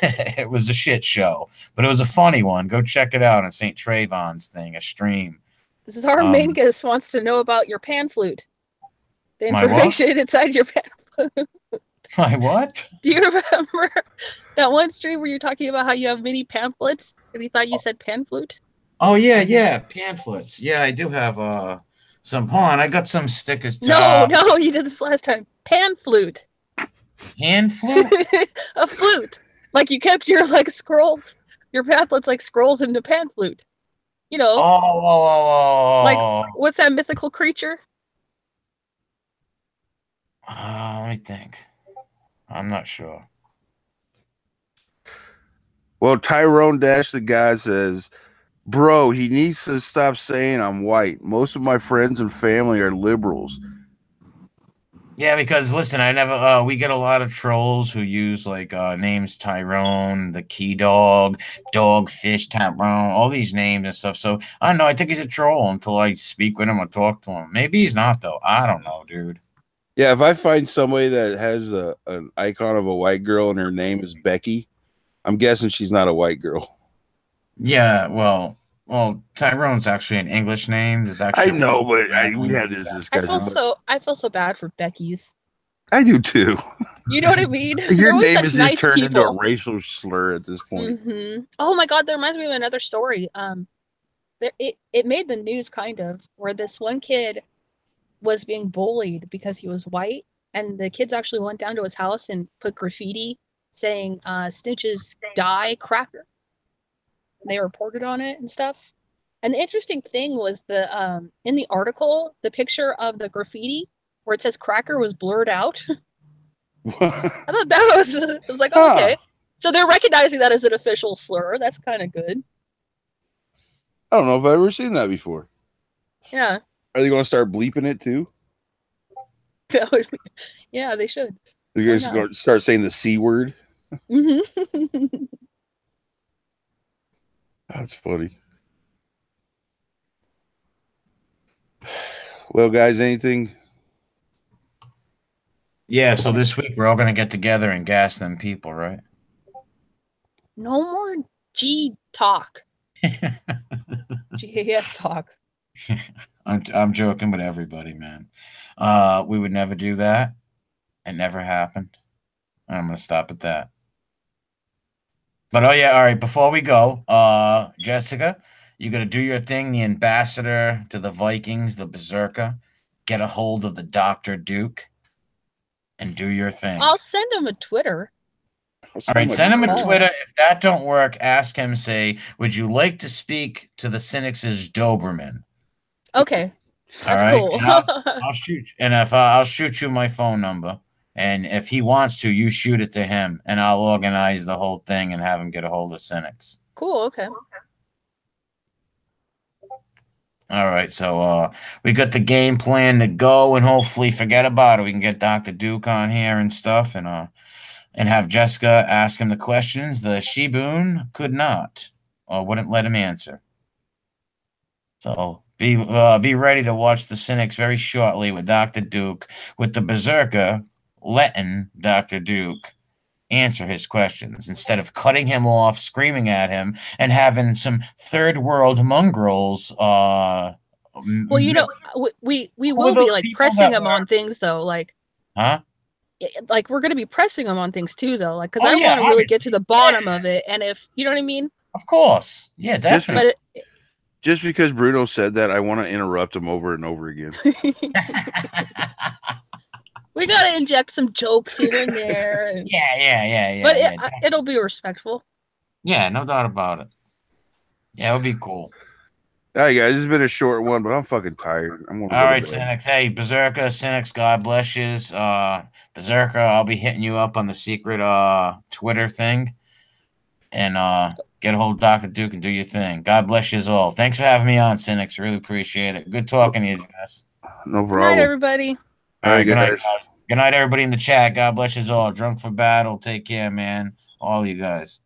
Speaker 4: it was a shit show. But it was a funny one. Go check it out on St. Trayvon's thing, a stream.
Speaker 2: This is our main guest wants to know about your pan flute. The
Speaker 4: My what?
Speaker 2: information inside your pan flute.
Speaker 4: My what?
Speaker 2: Do you remember that one stream where you're talking about how you have mini pamphlets and he thought you said pan flute?
Speaker 4: Oh yeah, pamphlets. Yeah, I do have some. Hold on, I got some stickers.
Speaker 2: No, you did this last time. Pan flute.
Speaker 4: Hand flute.
Speaker 2: A flute. Like you kept your scrolls, your pamphlets like scrolls into pan flute. You know.
Speaker 4: Oh.
Speaker 2: Like what's that mythical creature?
Speaker 4: Let me think. I'm not sure.
Speaker 1: Well, Tyrone Dash the guy says, "Bro, he needs to stop saying I'm white. Most of my friends and family are liberals."
Speaker 4: Yeah, because listen, I never. We get a lot of trolls who use like names Tyrone, the Key Dog, Dogfish, Tyrone, all these names and stuff. So I don't know. I think he's a troll until I speak with him or talk to him. Maybe he's not though. I don't know, dude.
Speaker 1: Yeah, if I find somebody that has an icon of a white girl and her name is Becky, I'm guessing she's not a white girl.
Speaker 4: Yeah, well, Tyrone's actually an English name. There's actually
Speaker 1: I know, but we had this discussion.
Speaker 2: I feel so bad for Becky's.
Speaker 1: I do too.
Speaker 2: You know what I mean?
Speaker 1: Your name is
Speaker 2: such
Speaker 1: just
Speaker 2: nice
Speaker 1: turned into
Speaker 2: people.
Speaker 1: a racial slur at this point.
Speaker 2: Mm-hmm. Oh my God, that reminds me of another story. It made the news kind of, where this one kid was being bullied because he was white, and the kids actually went down to his house and put graffiti saying snitches die cracker. They reported on it and stuff. And the interesting thing was the in the article, the picture of the graffiti where it says cracker was blurred out. I thought that was like, oh, okay. So they're recognizing that as an official slur. That's kind of good.
Speaker 1: I don't know if I've ever seen that before.
Speaker 2: Yeah.
Speaker 1: Are they going to start bleeping it too?
Speaker 2: Yeah, they should.
Speaker 1: They're just going to start saying the C word.
Speaker 2: Mm-hmm.
Speaker 1: That's funny. Well, guys, anything?
Speaker 4: Yeah, so this week we're all going to get together and gas them people, right?
Speaker 2: No more G talk. GAS talk.
Speaker 4: I'm joking with everybody, man. We would never do that. It never happened. And I'm going to stop at that. But oh yeah, all right, before we go, Jessica, you got to do your thing, the ambassador to the Vikings, the berserker. Get a hold of the Dr. Duke and do your thing.
Speaker 2: I'll send him a Twitter.
Speaker 4: All right, send him a Twitter. If that don't work, ask him, say, would you like to speak to the Cynix's Doberman?
Speaker 2: Okay. That's
Speaker 4: all right?
Speaker 2: cool.
Speaker 4: I'll shoot, and if I'll shoot you my phone number. And if he wants to, you shoot it to him, and I'll organize the whole thing and have him get a hold of Cynics.
Speaker 2: Cool, okay.
Speaker 4: All right, so we got the game plan to go, and hopefully forget about it. We can get Dr. Duke on here and stuff, and have Jessica ask him the questions the Shiboon could not or wouldn't let him answer. So be ready to watch the Cynics very shortly with Dr. Duke, with the Berserker letting Dr. Duke answer his questions instead of cutting him off, screaming at him, and having some third world mongrels.
Speaker 2: Well, you know, we will be like pressing him on things though, like,
Speaker 4: huh?
Speaker 2: Like we're gonna be pressing him on things too, though, like because I want to really get to the bottom of it, and if you know what I mean.
Speaker 4: Of course, yeah, definitely.
Speaker 1: Just because Bruno said that, I want to interrupt him over and over again.
Speaker 2: We gotta inject some jokes here and there. And...
Speaker 4: yeah.
Speaker 2: But it'll be respectful.
Speaker 4: Yeah, no doubt about it. Yeah, it'll be cool.
Speaker 1: All right, guys, this has been a short one, but I'm fucking tired. I'm gonna
Speaker 4: all right, Cynics. Hey, Berserker, Cynics, God bless you. Berserker, I'll be hitting you up on the secret Twitter thing. And get a hold of Dr. Duke and do your thing. God bless you all. Thanks for having me on, Cynics. Really appreciate it. Good talking to you guys.
Speaker 1: No problem.
Speaker 2: Good night, everybody.
Speaker 1: All right,
Speaker 4: good night, guys. Good night, everybody in the chat. God bless you all. Drunk for battle. Take care, man. All you guys.